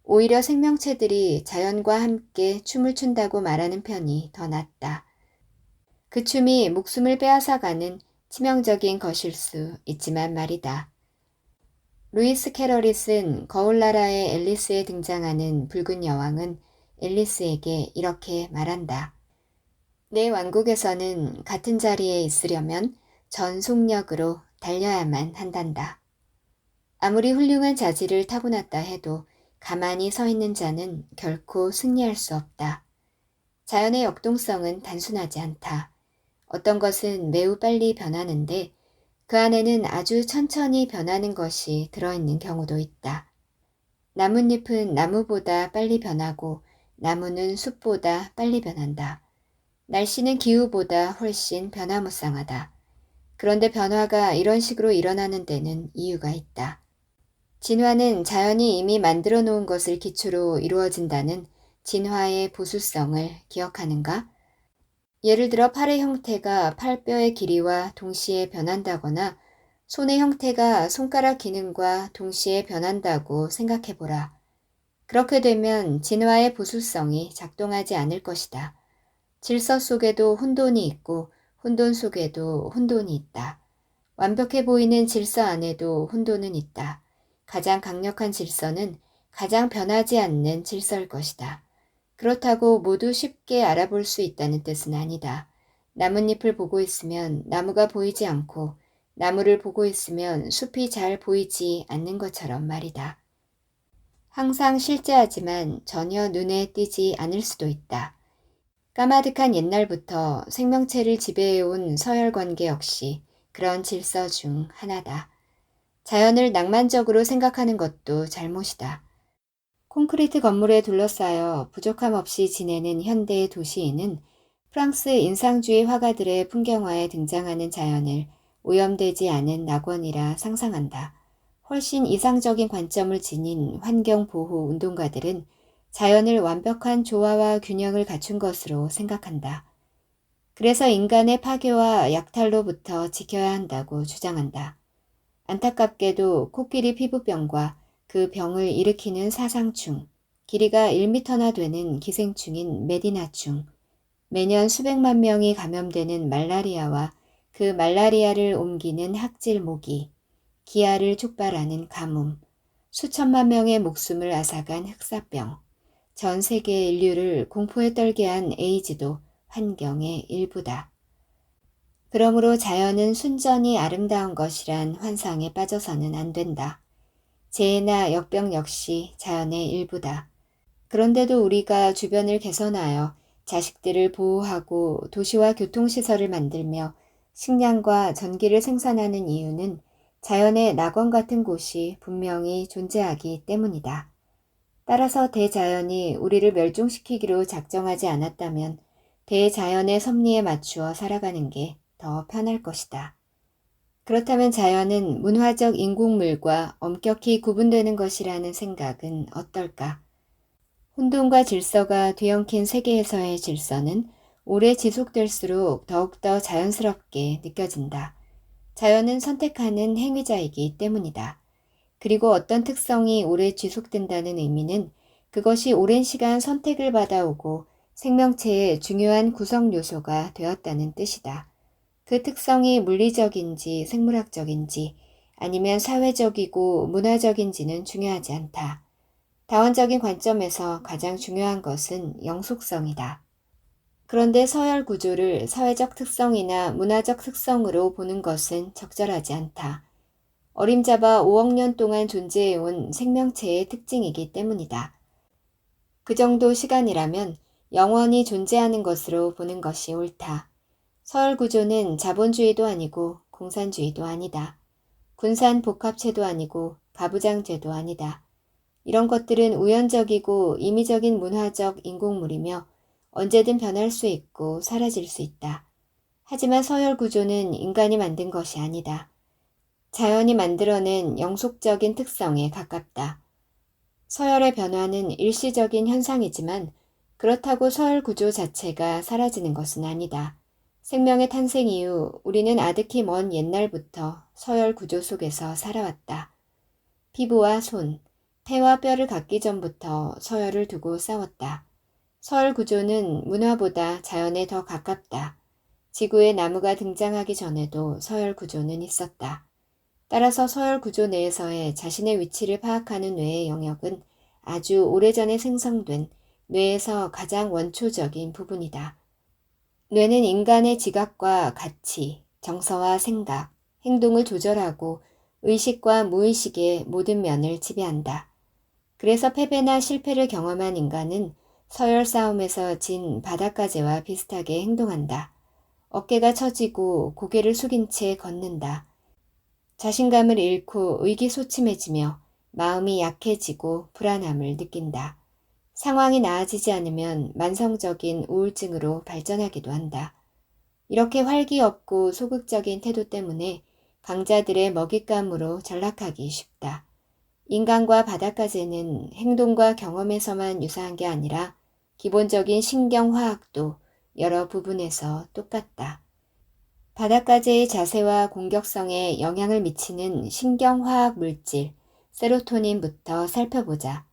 오히려 생명체들이 자연과 함께 춤을 춘다고 말하는 편이 더 낫다. 그 춤이 목숨을 빼앗아가는 치명적인 것일 수 있지만 말이다. 루이스 캐럴이 쓴 거울나라의 앨리스에 등장하는 붉은 여왕은 앨리스에게 이렇게 말한다. 내 왕국에서는 같은 자리에 있으려면 전속력으로 달려야만 한단다. 아무리 훌륭한 자질을 타고났다 해도 가만히 서 있는 자는 결코 승리할 수 없다. 자연의 역동성은 단순하지 않다. 어떤 것은 매우 빨리 변하는데 그 안에는 아주 천천히 변하는 것이 들어있는 경우도 있다. 나뭇잎은 나무보다 빨리 변하고 나무는 숲보다 빨리 변한다. 날씨는 기후보다 훨씬 변화무쌍하다. 그런데 변화가 이런 식으로 일어나는 데는 이유가 있다. 진화는 자연이 이미 만들어 놓은 것을 기초로 이루어진다는 진화의 보수성을 기억하는가? 예를 들어 팔의 형태가 팔뼈의 길이와 동시에 변한다거나 손의 형태가 손가락 기능과 동시에 변한다고 생각해보라. 그렇게 되면 진화의 보수성이 작동하지 않을 것이다. 질서 속에도 혼돈이 있고 혼돈 속에도 혼돈이 있다. 완벽해 보이는 질서 안에도 혼돈은 있다. 가장 강력한 질서는 가장 변하지 않는 질서일 것이다. 그렇다고 모두 쉽게 알아볼 수 있다는 뜻은 아니다. 나뭇잎을 보고 있으면 나무가 보이지 않고 나무를 보고 있으면 숲이 잘 보이지 않는 것처럼 말이다. 항상 실제하지만 전혀 눈에 띄지 않을 수도 있다. 까마득한 옛날부터 생명체를 지배해온 서열관계 역시 그런 질서 중 하나다. 자연을 낭만적으로 생각하는 것도 잘못이다. 콘크리트 건물에 둘러싸여 부족함 없이 지내는 현대의 도시인은 프랑스 인상주의 화가들의 풍경화에 등장하는 자연을 오염되지 않은 낙원이라 상상한다. 훨씬 이상적인 관점을 지닌 환경보호 운동가들은 자연을 완벽한 조화와 균형을 갖춘 것으로 생각한다. 그래서 인간의 파괴와 약탈로부터 지켜야 한다고 주장한다. 안타깝게도 코끼리 피부병과 그 병을 일으키는 사상충, 길이가 1m나 되는 기생충인 메디나충, 매년 수백만 명이 감염되는 말라리아와 그 말라리아를 옮기는 학질 모기, 기아를 촉발하는 가뭄, 수천만 명의 목숨을 앗아간 흑사병, 전 세계 인류를 공포에 떨게 한 에이즈도 환경의 일부다. 그러므로 자연은 순전히 아름다운 것이란 환상에 빠져서는 안 된다. 재해나 역병 역시 자연의 일부다. 그런데도 우리가 주변을 개선하여 자식들을 보호하고 도시와 교통시설을 만들며 식량과 전기를 생산하는 이유는 자연의 낙원 같은 곳이 분명히 존재하기 때문이다. 따라서 대자연이 우리를 멸종시키기로 작정하지 않았다면 대자연의 섭리에 맞추어 살아가는 게 더 편할 것이다. 그렇다면 자연은 문화적 인공물과 엄격히 구분되는 것이라는 생각은 어떨까? 혼돈과 질서가 뒤엉킨 세계에서의 질서는 오래 지속될수록 더욱더 자연스럽게 느껴진다. 자연은 선택하는 행위자이기 때문이다. 그리고 어떤 특성이 오래 지속된다는 의미는 그것이 오랜 시간 선택을 받아오고 생명체의 중요한 구성 요소가 되었다는 뜻이다. 그 특성이 물리적인지 생물학적인지 아니면 사회적이고 문화적인지는 중요하지 않다. 다원적인 관점에서 가장 중요한 것은 영속성이다. 그런데 서열 구조를 사회적 특성이나 문화적 특성으로 보는 것은 적절하지 않다. 어림잡아 5억 년 동안 존재해온 생명체의 특징이기 때문이다. 그 정도 시간이라면 영원히 존재하는 것으로 보는 것이 옳다. 서열 구조는 자본주의도 아니고 공산주의도 아니다. 군산 복합체도 아니고 가부장제도 아니다. 이런 것들은 우연적이고 임의적인 문화적 인공물이며 언제든 변할 수 있고 사라질 수 있다. 하지만 서열 구조는 인간이 만든 것이 아니다. 자연이 만들어낸 영속적인 특성에 가깝다. 서열의 변화는 일시적인 현상이지만 그렇다고 서열 구조 자체가 사라지는 것은 아니다. 생명의 탄생 이후 우리는 아득히 먼 옛날부터 서열 구조 속에서 살아왔다. 피부와 손, 폐와 뼈를 갖기 전부터 서열을 두고 싸웠다. 서열 구조는 문화보다 자연에 더 가깝다. 지구에 나무가 등장하기 전에도 서열 구조는 있었다. 따라서 서열 구조 내에서의 자신의 위치를 파악하는 뇌의 영역은 아주 오래전에 생성된 뇌에서 가장 원초적인 부분이다. 뇌는 인간의 지각과 가치, 정서와 생각, 행동을 조절하고 의식과 무의식의 모든 면을 지배한다. 그래서 패배나 실패를 경험한 인간은 서열 싸움에서 진 바닷가재와 비슷하게 행동한다. 어깨가 처지고 고개를 숙인 채 걷는다. 자신감을 잃고 의기소침해지며 마음이 약해지고 불안함을 느낀다. 상황이 나아지지 않으면 만성적인 우울증으로 발전하기도 한다. 이렇게 활기 없고 소극적인 태도 때문에 강자들의 먹잇감으로 전락하기 쉽다. 인간과 바닷가재는 행동과 경험에서만 유사한 게 아니라 기본적인 신경화학도 여러 부분에서 똑같다. 바닷가재의 자세와 공격성에 영향을 미치는 신경화학 물질, 세로토닌부터 살펴보자.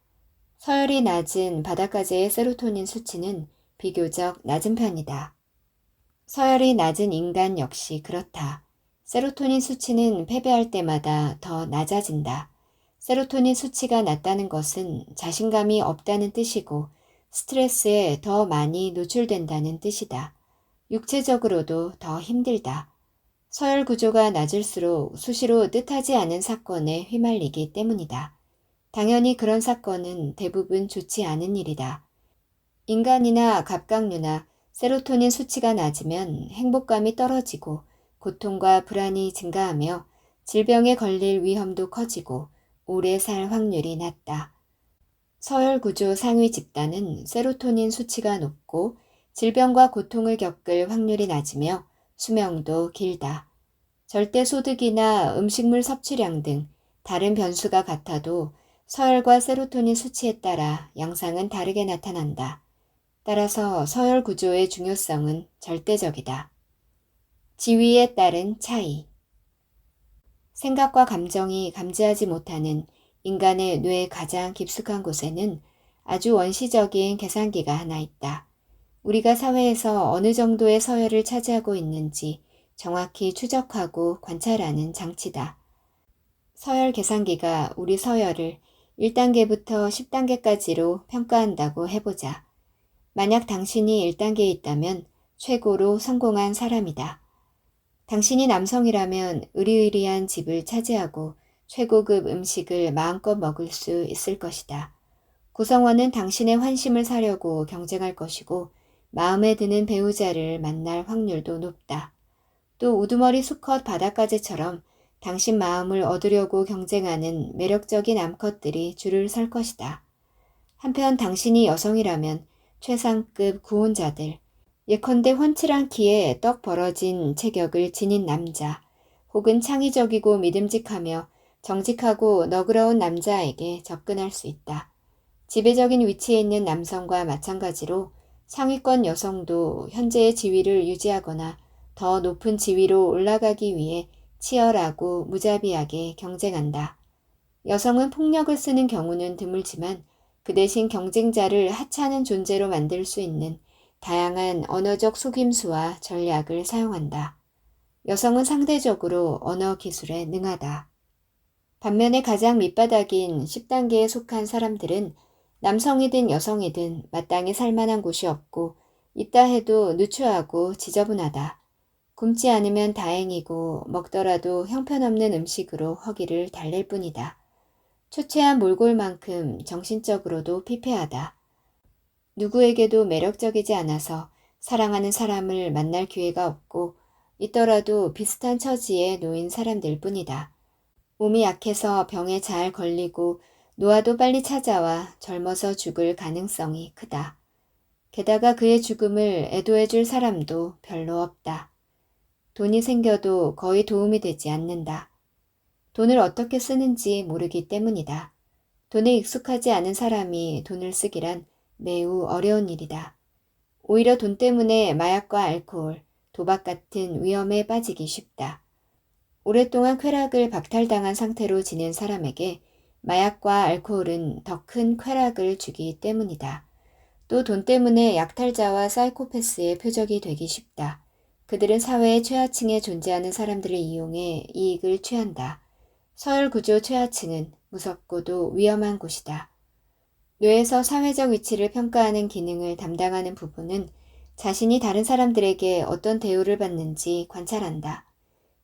서열이 낮은 바닷가재의 세로토닌 수치는 비교적 낮은 편이다. 서열이 낮은 인간 역시 그렇다. 세로토닌 수치는 패배할 때마다 더 낮아진다. 세로토닌 수치가 낮다는 것은 자신감이 없다는 뜻이고 스트레스에 더 많이 노출된다는 뜻이다. 육체적으로도 더 힘들다. 서열 구조가 낮을수록 수시로 뜻하지 않은 사건에 휘말리기 때문이다. 당연히 그런 사건은 대부분 좋지 않은 일이다. 인간이나 갑각류나 세로토닌 수치가 낮으면 행복감이 떨어지고 고통과 불안이 증가하며 질병에 걸릴 위험도 커지고 오래 살 확률이 낮다. 서열 구조 상위 집단은 세로토닌 수치가 높고 질병과 고통을 겪을 확률이 낮으며 수명도 길다. 절대 소득이나 음식물 섭취량 등 다른 변수가 같아도 서열과 세로토닌 수치에 따라 양상은 다르게 나타난다. 따라서 서열 구조의 중요성은 절대적이다. 지위에 따른 차이. 생각과 감정이 감지하지 못하는 인간의 뇌의 가장 깊숙한 곳에는 아주 원시적인 계산기가 하나 있다. 우리가 사회에서 어느 정도의 서열을 차지하고 있는지 정확히 추적하고 관찰하는 장치다. 서열 계산기가 우리 서열을 1단계부터 10단계까지로 평가한다고 해보자. 만약 당신이 1단계에 있다면 최고로 성공한 사람이다. 당신이 남성이라면 으리으리한 집을 차지하고 최고급 음식을 마음껏 먹을 수 있을 것이다. 구성원은 당신의 환심을 사려고 경쟁할 것이고 마음에 드는 배우자를 만날 확률도 높다. 또 우두머리 수컷 바닷가재처럼 당신 마음을 얻으려고 경쟁하는 매력적인 암컷들이 줄을 설 것이다. 한편 당신이 여성이라면 최상급 구혼자들, 예컨대 훤칠한 키에 떡 벌어진 체격을 지닌 남자, 혹은 창의적이고 믿음직하며 정직하고 너그러운 남자에게 접근할 수 있다. 지배적인 위치에 있는 남성과 마찬가지로 상위권 여성도 현재의 지위를 유지하거나 더 높은 지위로 올라가기 위해 치열하고 무자비하게 경쟁한다. 여성은 폭력을 쓰는 경우는 드물지만 그 대신 경쟁자를 하찮은 존재로 만들 수 있는 다양한 언어적 속임수와 전략을 사용한다. 여성은 상대적으로 언어 기술에 능하다. 반면에 가장 밑바닥인 10단계에 속한 사람들은 남성이든 여성이든 마땅히 살만한 곳이 없고 있다 해도 누추하고 지저분하다. 굶지 않으면 다행이고 먹더라도 형편없는 음식으로 허기를 달랠 뿐이다. 초췌한 몰골만큼 정신적으로도 피폐하다. 누구에게도 매력적이지 않아서 사랑하는 사람을 만날 기회가 없고 있더라도 비슷한 처지에 놓인 사람들 뿐이다. 몸이 약해서 병에 잘 걸리고 노화도 빨리 찾아와 젊어서 죽을 가능성이 크다. 게다가 그의 죽음을 애도해줄 사람도 별로 없다. 돈이 생겨도 거의 도움이 되지 않는다. 돈을 어떻게 쓰는지 모르기 때문이다. 돈에 익숙하지 않은 사람이 돈을 쓰기란 매우 어려운 일이다. 오히려 돈 때문에 마약과 알코올, 도박 같은 위험에 빠지기 쉽다. 오랫동안 쾌락을 박탈당한 상태로 지낸 사람에게 마약과 알코올은 더 큰 쾌락을 주기 때문이다. 또 돈 때문에 약탈자와 사이코패스의 표적이 되기 쉽다. 그들은 사회의 최하층에 존재하는 사람들을 이용해 이익을 취한다. 서열구조 최하층은 무섭고도 위험한 곳이다. 뇌에서 사회적 위치를 평가하는 기능을 담당하는 부분은 자신이 다른 사람들에게 어떤 대우를 받는지 관찰한다.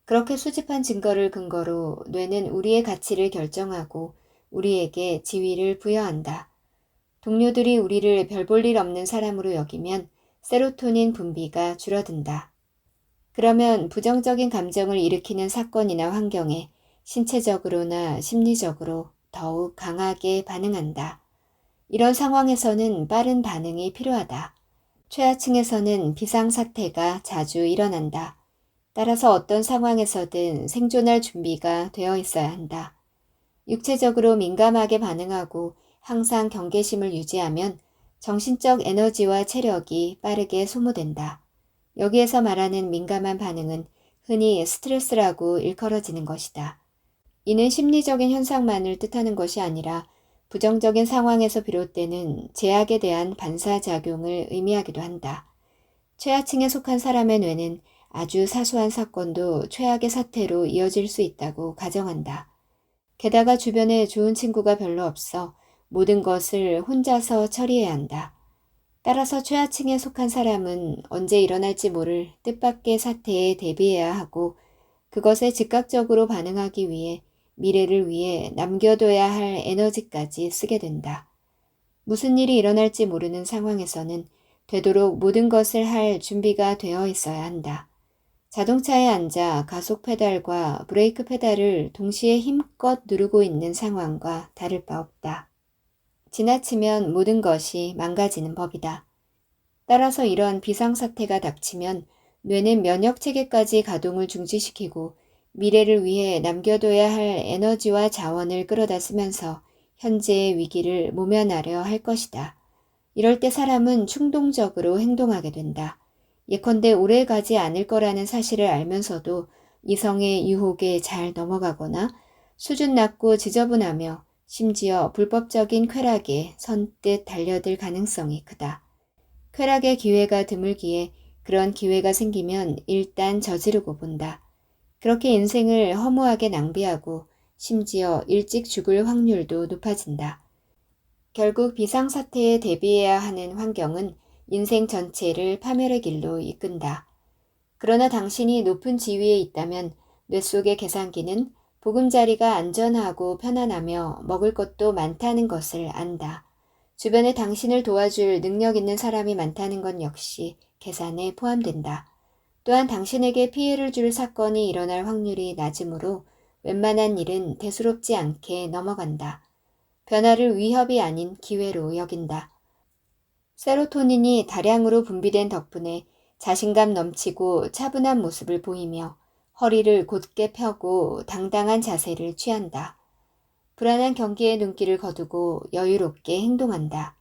그렇게 수집한 증거를 근거로 뇌는 우리의 가치를 결정하고 우리에게 지위를 부여한다. 동료들이 우리를 별 볼 일 없는 사람으로 여기면 세로토닌 분비가 줄어든다. 그러면 부정적인 감정을 일으키는 사건이나 환경에 신체적으로나 심리적으로 더욱 강하게 반응한다. 이런 상황에서는 빠른 반응이 필요하다. 최하층에서는 비상사태가 자주 일어난다. 따라서 어떤 상황에서든 생존할 준비가 되어 있어야 한다. 육체적으로 민감하게 반응하고 항상 경계심을 유지하면 정신적 에너지와 체력이 빠르게 소모된다. 여기에서 말하는 민감한 반응은 흔히 스트레스라고 일컬어지는 것이다. 이는 심리적인 현상만을 뜻하는 것이 아니라 부정적인 상황에서 비롯되는 제약에 대한 반사작용을 의미하기도 한다. 최하층에 속한 사람의 뇌는 아주 사소한 사건도 최악의 사태로 이어질 수 있다고 가정한다. 게다가 주변에 좋은 친구가 별로 없어 모든 것을 혼자서 처리해야 한다. 따라서 최하층에 속한 사람은 언제 일어날지 모를 뜻밖의 사태에 대비해야 하고 그것에 즉각적으로 반응하기 위해 미래를 위해 남겨둬야 할 에너지까지 쓰게 된다. 무슨 일이 일어날지 모르는 상황에서는 되도록 모든 것을 할 준비가 되어 있어야 한다. 자동차에 앉아 가속 페달과 브레이크 페달을 동시에 힘껏 누르고 있는 상황과 다를 바 없다. 지나치면 모든 것이 망가지는 법이다. 따라서 이런 비상사태가 닥치면 뇌는 면역체계까지 가동을 중지시키고 미래를 위해 남겨둬야 할 에너지와 자원을 끌어다 쓰면서 현재의 위기를 모면하려 할 것이다. 이럴 때 사람은 충동적으로 행동하게 된다. 예컨대 오래 가지 않을 거라는 사실을 알면서도 이성의 유혹에 잘 넘어가거나 수준 낮고 지저분하며 심지어 불법적인 쾌락에 선뜻 달려들 가능성이 크다. 쾌락의 기회가 드물기에 그런 기회가 생기면 일단 저지르고 본다. 그렇게 인생을 허무하게 낭비하고 심지어 일찍 죽을 확률도 높아진다. 결국 비상사태에 대비해야 하는 환경은 인생 전체를 파멸의 길로 이끈다. 그러나 당신이 높은 지위에 있다면 뇌 속의 계산기는 보금자리가 안전하고 편안하며 먹을 것도 많다는 것을 안다. 주변에 당신을 도와줄 능력 있는 사람이 많다는 건 역시 계산에 포함된다. 또한 당신에게 피해를 줄 사건이 일어날 확률이 낮으므로 웬만한 일은 대수롭지 않게 넘어간다. 변화를 위협이 아닌 기회로 여긴다. 세로토닌이 다량으로 분비된 덕분에 자신감 넘치고 차분한 모습을 보이며 허리를 곧게 펴고 당당한 자세를 취한다. 불안한 경기에 눈길을 거두고 여유롭게 행동한다.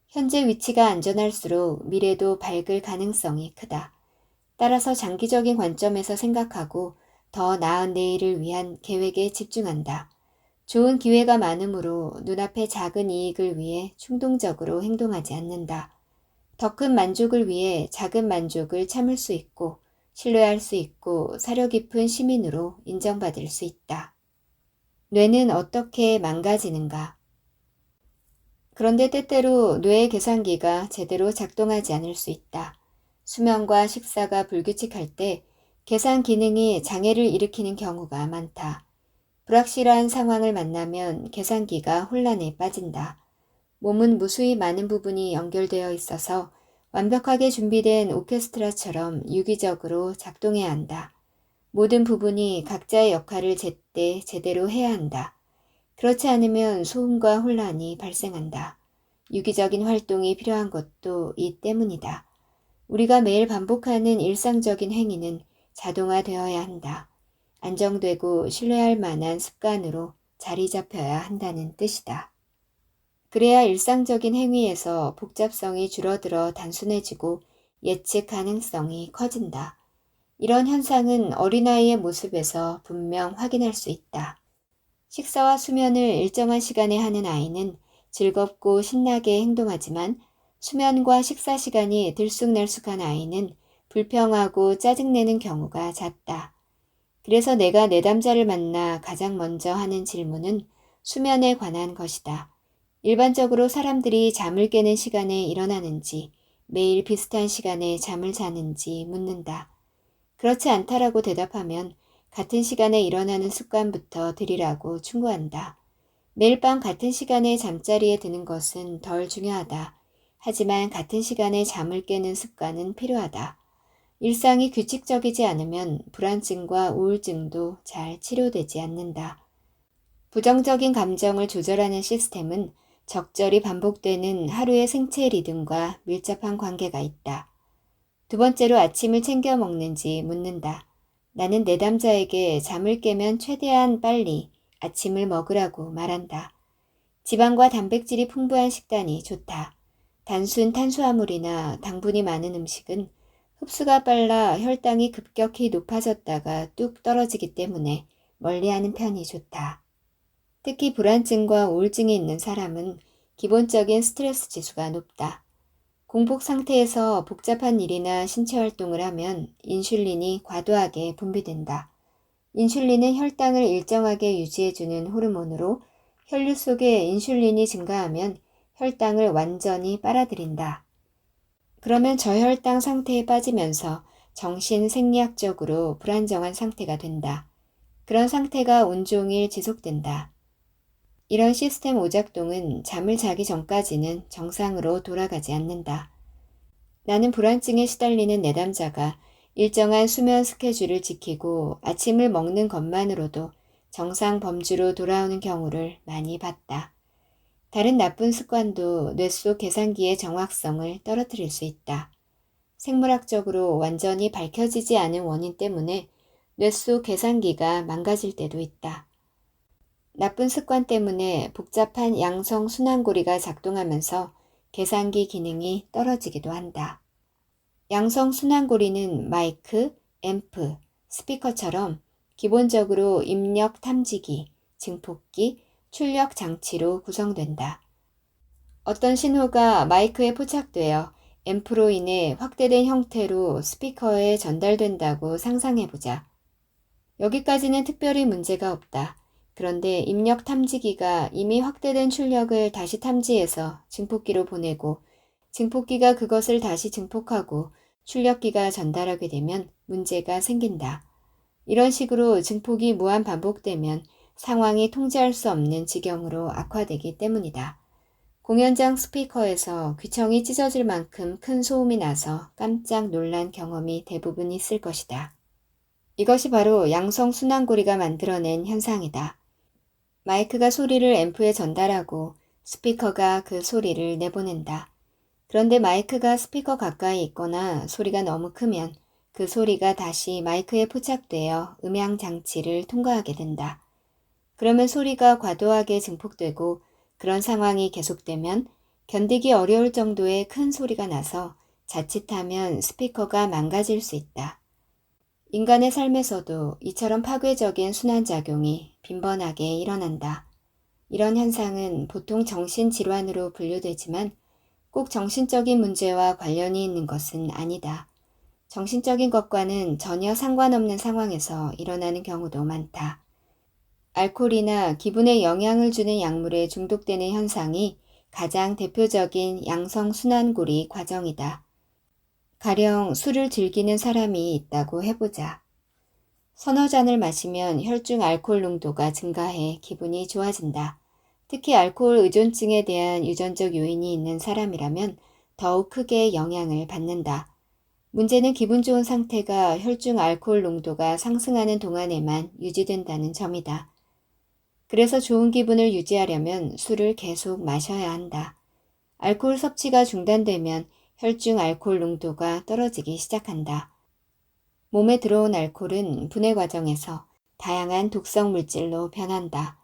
현재 위치가 안전할수록 미래도 밝을 가능성이 크다. 따라서 장기적인 관점에서 생각하고 더 나은 내일을 위한 계획에 집중한다. 좋은 기회가 많으므로 눈앞의 작은 이익을 위해 충동적으로 행동하지 않는다. 더 큰 만족을 위해 작은 만족을 참을 수 있고 신뢰할 수 있고 사려 깊은 시민으로 인정받을 수 있다. 뇌는 어떻게 망가지는가? 그런데 때때로 뇌의 계산기가 제대로 작동하지 않을 수 있다. 수면과 식사가 불규칙할 때 계산 기능이 장애를 일으키는 경우가 많다. 불확실한 상황을 만나면 계산기가 혼란에 빠진다. 몸은 무수히 많은 부분이 연결되어 있어서 완벽하게 준비된 오케스트라처럼 유기적으로 작동해야 한다. 모든 부분이 각자의 역할을 제때 제대로 해야 한다. 그렇지 않으면 소음과 혼란이 발생한다. 유기적인 활동이 필요한 것도 이 때문이다. 우리가 매일 반복하는 일상적인 행위는 자동화되어야 한다. 안정되고 신뢰할 만한 습관으로 자리 잡혀야 한다는 뜻이다. 그래야 일상적인 행위에서 복잡성이 줄어들어 단순해지고 예측 가능성이 커진다. 이런 현상은 어린아이의 모습에서 분명 확인할 수 있다. 식사와 수면을 일정한 시간에 하는 아이는 즐겁고 신나게 행동하지만 수면과 식사 시간이 들쑥날쑥한 아이는 불평하고 짜증내는 경우가 잦다. 그래서 내가 내담자를 만나 가장 먼저 하는 질문은 수면에 관한 것이다. 일반적으로 사람들이 잠을 깨는 시간에 일어나는지 매일 비슷한 시간에 잠을 자는지 묻는다. 그렇지 않다라고 대답하면 같은 시간에 일어나는 습관부터 들이라고 충고한다. 매일 밤 같은 시간에 잠자리에 드는 것은 덜 중요하다. 하지만 같은 시간에 잠을 깨는 습관은 필요하다. 일상이 규칙적이지 않으면 불안증과 우울증도 잘 치료되지 않는다. 부정적인 감정을 조절하는 시스템은 적절히 반복되는 하루의 생체 리듬과 밀접한 관계가 있다. 두 번째로 아침을 챙겨 먹는지 묻는다. 나는 내담자에게 잠을 깨면 최대한 빨리 아침을 먹으라고 말한다. 지방과 단백질이 풍부한 식단이 좋다. 단순 탄수화물이나 당분이 많은 음식은 흡수가 빨라 혈당이 급격히 높아졌다가 뚝 떨어지기 때문에 멀리하는 편이 좋다. 특히 불안증과 우울증이 있는 사람은 기본적인 스트레스 지수가 높다. 공복 상태에서 복잡한 일이나 신체 활동을 하면 인슐린이 과도하게 분비된다. 인슐린은 혈당을 일정하게 유지해주는 호르몬으로 혈류 속에 인슐린이 증가하면 혈당을 완전히 빨아들인다. 그러면 저혈당 상태에 빠지면서 정신 생리학적으로 불안정한 상태가 된다. 그런 상태가 온종일 지속된다. 이런 시스템 오작동은 잠을 자기 전까지는 정상으로 돌아가지 않는다. 나는 불안증에 시달리는 내담자가 일정한 수면 스케줄을 지키고 아침을 먹는 것만으로도 정상 범주로 돌아오는 경우를 많이 봤다. 다른 나쁜 습관도 뇌 속 계산기의 정확성을 떨어뜨릴 수 있다. 생물학적으로 완전히 밝혀지지 않은 원인 때문에 뇌 속 계산기가 망가질 때도 있다. 나쁜 습관 때문에 복잡한 양성 순환고리가 작동하면서 계산기 기능이 떨어지기도 한다. 양성 순환고리는 마이크, 앰프, 스피커처럼 기본적으로 입력 탐지기, 증폭기, 출력 장치로 구성된다. 어떤 신호가 마이크에 포착되어 앰프로 인해 확대된 형태로 스피커에 전달된다고 상상해보자. 여기까지는 특별히 문제가 없다. 그런데 입력 탐지기가 이미 확대된 출력을 다시 탐지해서 증폭기로 보내고 증폭기가 그것을 다시 증폭하고 출력기가 전달하게 되면 문제가 생긴다. 이런 식으로 증폭이 무한 반복되면 상황이 통제할 수 없는 지경으로 악화되기 때문이다. 공연장 스피커에서 귀청이 찢어질 만큼 큰 소음이 나서 깜짝 놀란 경험이 대부분 있을 것이다. 이것이 바로 양성 순환고리가 만들어낸 현상이다. 마이크가 소리를 앰프에 전달하고 스피커가 그 소리를 내보낸다. 그런데 마이크가 스피커 가까이 있거나 소리가 너무 크면 그 소리가 다시 마이크에 포착되어 음향 장치를 통과하게 된다. 그러면 소리가 과도하게 증폭되고 그런 상황이 계속되면 견디기 어려울 정도의 큰 소리가 나서 자칫하면 스피커가 망가질 수 있다. 인간의 삶에서도 이처럼 파괴적인 순환작용이 빈번하게 일어난다. 이런 현상은 보통 정신질환으로 분류되지만 꼭 정신적인 문제와 관련이 있는 것은 아니다. 정신적인 것과는 전혀 상관없는 상황에서 일어나는 경우도 많다. 알코올이나 기분에 영향을 주는 약물에 중독되는 현상이 가장 대표적인 양성순환고리 과정이다. 가령 술을 즐기는 사람이 있다고 해보자. 서너 잔을 마시면 혈중 알코올 농도가 증가해 기분이 좋아진다. 특히 알코올 의존증에 대한 유전적 요인이 있는 사람이라면 더욱 크게 영향을 받는다. 문제는 기분 좋은 상태가 혈중 알코올 농도가 상승하는 동안에만 유지된다는 점이다. 그래서 좋은 기분을 유지하려면 술을 계속 마셔야 한다. 알코올 섭취가 중단되면 혈중 알코올 농도가 떨어지기 시작한다. 몸에 들어온 알코올은 분해 과정에서 다양한 독성 물질로 변한다.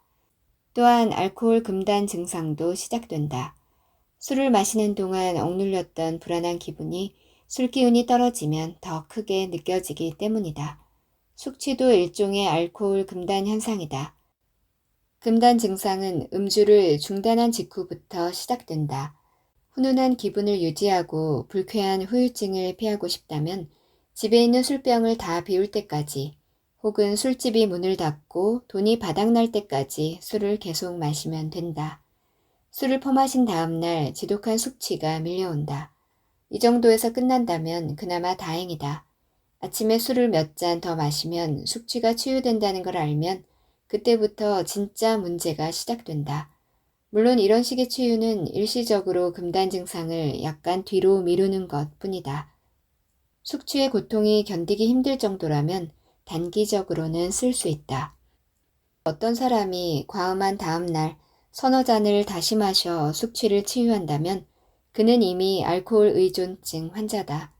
또한 알코올 금단 증상도 시작된다. 술을 마시는 동안 억눌렸던 불안한 기분이 술 기운이 떨어지면 더 크게 느껴지기 때문이다. 숙취도 일종의 알코올 금단 현상이다. 금단 증상은 음주를 중단한 직후부터 시작된다. 훈훈한 기분을 유지하고 불쾌한 후유증을 피하고 싶다면 집에 있는 술병을 다 비울 때까지 혹은 술집이 문을 닫고 돈이 바닥날 때까지 술을 계속 마시면 된다. 술을 퍼마신 다음 날 지독한 숙취가 밀려온다. 이 정도에서 끝난다면 그나마 다행이다. 아침에 술을 몇 잔 더 마시면 숙취가 치유된다는 걸 알면 그때부터 진짜 문제가 시작된다. 물론 이런 식의 치유는 일시적으로 금단 증상을 약간 뒤로 미루는 것 뿐이다. 숙취의 고통이 견디기 힘들 정도라면 단기적으로는 쓸 수 있다. 어떤 사람이 과음한 다음 날 서너 잔을 다시 마셔 숙취를 치유한다면 그는 이미 알코올 의존증 환자다.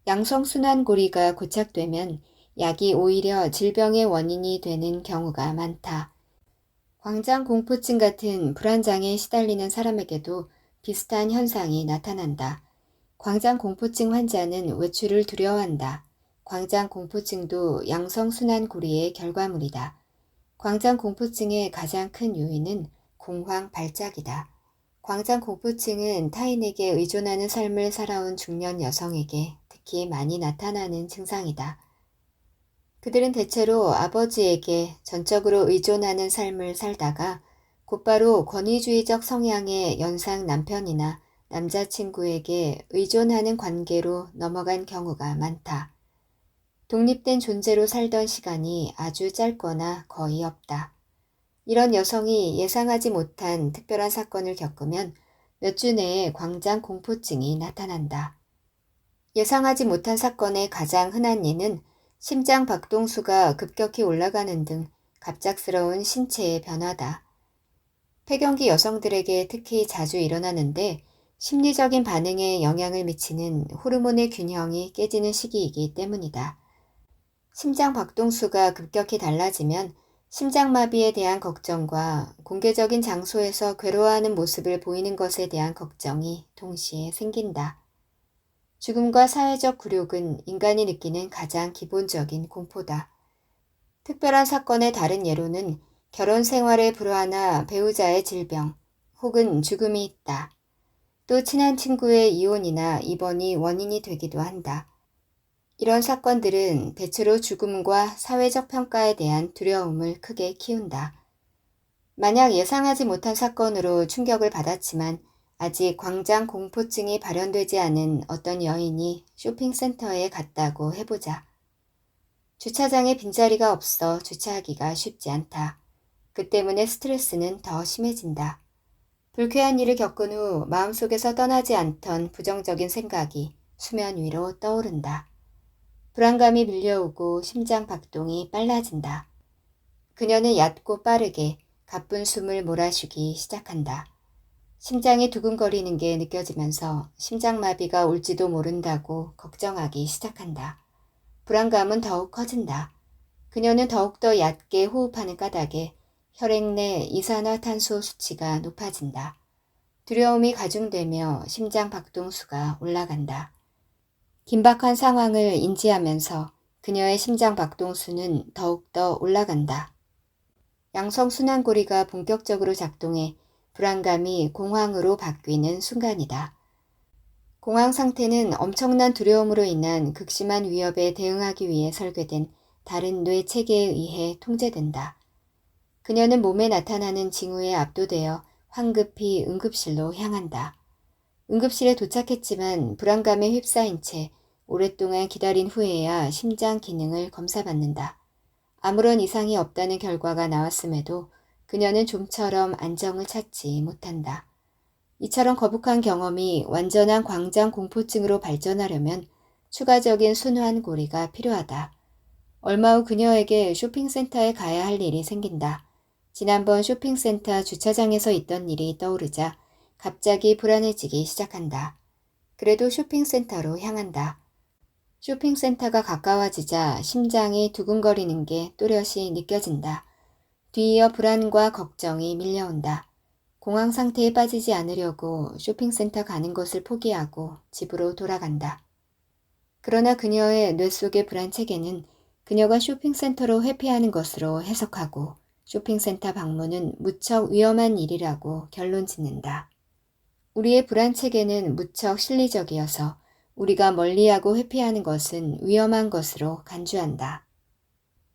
양성순환고리가 고착되면 약이 오히려 질병의 원인이 되는 경우가 많다. 광장공포증 같은 불안장애에 시달리는 사람에게도 비슷한 현상이 나타난다. 광장공포증 환자는 외출을 두려워한다. 광장공포증도 양성순환고리의 결과물이다. 광장공포증의 가장 큰 요인은 공황 발작이다. 광장공포증은 타인에게 의존하는 삶을 살아온 중년 여성에게 특히 많이 나타나는 증상이다. 그들은 대체로 아버지에게 전적으로 의존하는 삶을 살다가 곧바로 권위주의적 성향의 연상 남편이나 남자친구에게 의존하는 관계로 넘어간 경우가 많다. 독립된 존재로 살던 시간이 아주 짧거나 거의 없다. 이런 여성이 예상하지 못한 특별한 사건을 겪으면 몇 주 내에 광장 공포증이 나타난다. 예상하지 못한 사건의 가장 흔한 예는 심장 박동수가 급격히 올라가는 등 갑작스러운 신체의 변화다. 폐경기 여성들에게 특히 자주 일어나는데 심리적인 반응에 영향을 미치는 호르몬의 균형이 깨지는 시기이기 때문이다. 심장 박동수가 급격히 달라지면 심장마비에 대한 걱정과 공개적인 장소에서 괴로워하는 모습을 보이는 것에 대한 걱정이 동시에 생긴다. 죽음과 사회적 굴욕은 인간이 느끼는 가장 기본적인 공포다. 특별한 사건의 다른 예로는 결혼 생활에 불화나 배우자의 질병 혹은 죽음이 있다. 또 친한 친구의 이혼이나 입원이 원인이 되기도 한다. 이런 사건들은 대체로 죽음과 사회적 평가에 대한 두려움을 크게 키운다. 만약 예상하지 못한 사건으로 충격을 받았지만 아직 광장 공포증이 발현되지 않은 어떤 여인이 쇼핑센터에 갔다고 해보자. 주차장에 빈자리가 없어 주차하기가 쉽지 않다. 그 때문에 스트레스는 더 심해진다. 불쾌한 일을 겪은 후 마음속에서 떠나지 않던 부정적인 생각이 수면 위로 떠오른다. 불안감이 밀려오고 심장 박동이 빨라진다. 그녀는 얕고 빠르게 가쁜 숨을 몰아쉬기 시작한다. 심장이 두근거리는 게 느껴지면서 심장마비가 올지도 모른다고 걱정하기 시작한다. 불안감은 더욱 커진다. 그녀는 더욱더 얕게 호흡하는 까닭에 혈액 내 이산화탄소 수치가 높아진다. 두려움이 가중되며 심장 박동수가 올라간다. 긴박한 상황을 인지하면서 그녀의 심장 박동수는 더욱더 올라간다. 양성순환고리가 본격적으로 작동해 불안감이 공황으로 바뀌는 순간이다. 공황 상태는 엄청난 두려움으로 인한 극심한 위협에 대응하기 위해 설계된 다른 뇌 체계에 의해 통제된다. 그녀는 몸에 나타나는 징후에 압도되어 황급히 응급실로 향한다. 응급실에 도착했지만 불안감에 휩싸인 채 오랫동안 기다린 후에야 심장 기능을 검사받는다. 아무런 이상이 없다는 결과가 나왔음에도 그녀는 좀처럼 안정을 찾지 못한다. 이처럼 거북한 경험이 완전한 광장 공포증으로 발전하려면 추가적인 순환고리가 필요하다. 얼마 후 그녀에게 쇼핑센터에 가야 할 일이 생긴다. 지난번 쇼핑센터 주차장에서 있던 일이 떠오르자 갑자기 불안해지기 시작한다. 그래도 쇼핑센터로 향한다. 쇼핑센터가 가까워지자 심장이 두근거리는 게 또렷이 느껴진다. 뒤이어 불안과 걱정이 밀려온다. 공황 상태에 빠지지 않으려고 쇼핑센터 가는 것을 포기하고 집으로 돌아간다. 그러나 그녀의 뇌 속의 불안 체계는 그녀가 쇼핑센터로 회피하는 것으로 해석하고 쇼핑센터 방문은 무척 위험한 일이라고 결론 짓는다. 우리의 불안 체계는 무척 실리적이어서 우리가 멀리하고 회피하는 것은 위험한 것으로 간주한다.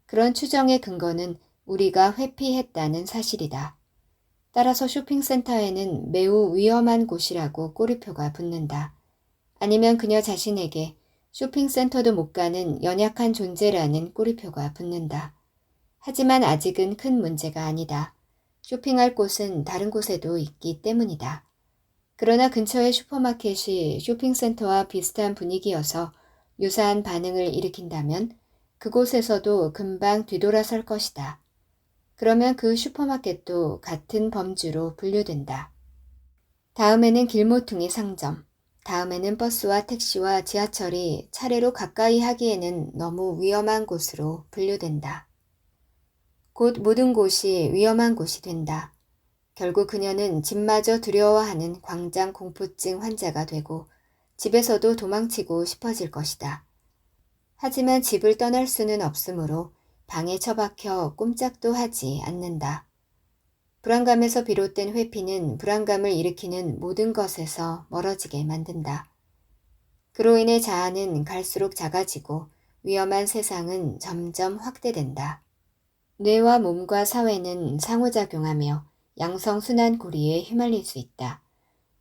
그런 추정의 근거는 우리가 회피했다는 사실이다. 따라서 쇼핑센터에는 매우 위험한 곳이라고 꼬리표가 붙는다. 아니면 그녀 자신에게 쇼핑센터도 못 가는 연약한 존재라는 꼬리표가 붙는다. 하지만 아직은 큰 문제가 아니다. 쇼핑할 곳은 다른 곳에도 있기 때문이다. 그러나 근처의 슈퍼마켓이 쇼핑센터와 비슷한 분위기여서 유사한 반응을 일으킨다면 그곳에서도 금방 뒤돌아설 것이다. 그러면 그 슈퍼마켓도 같은 범주로 분류된다. 다음에는 길모퉁이 상점, 다음에는 버스와 택시와 지하철이 차례로 가까이 하기에는 너무 위험한 곳으로 분류된다. 곧 모든 곳이 위험한 곳이 된다. 결국 그녀는 집마저 두려워하는 광장 공포증 환자가 되고 집에서도 도망치고 싶어질 것이다. 하지만 집을 떠날 수는 없으므로 방에 처박혀 꼼짝도 하지 않는다. 불안감에서 비롯된 회피는 불안감을 일으키는 모든 것에서 멀어지게 만든다. 그로 인해 자아는 갈수록 작아지고 위험한 세상은 점점 확대된다. 뇌와 몸과 사회는 상호작용하며 양성순환 고리에 휘말릴 수 있다.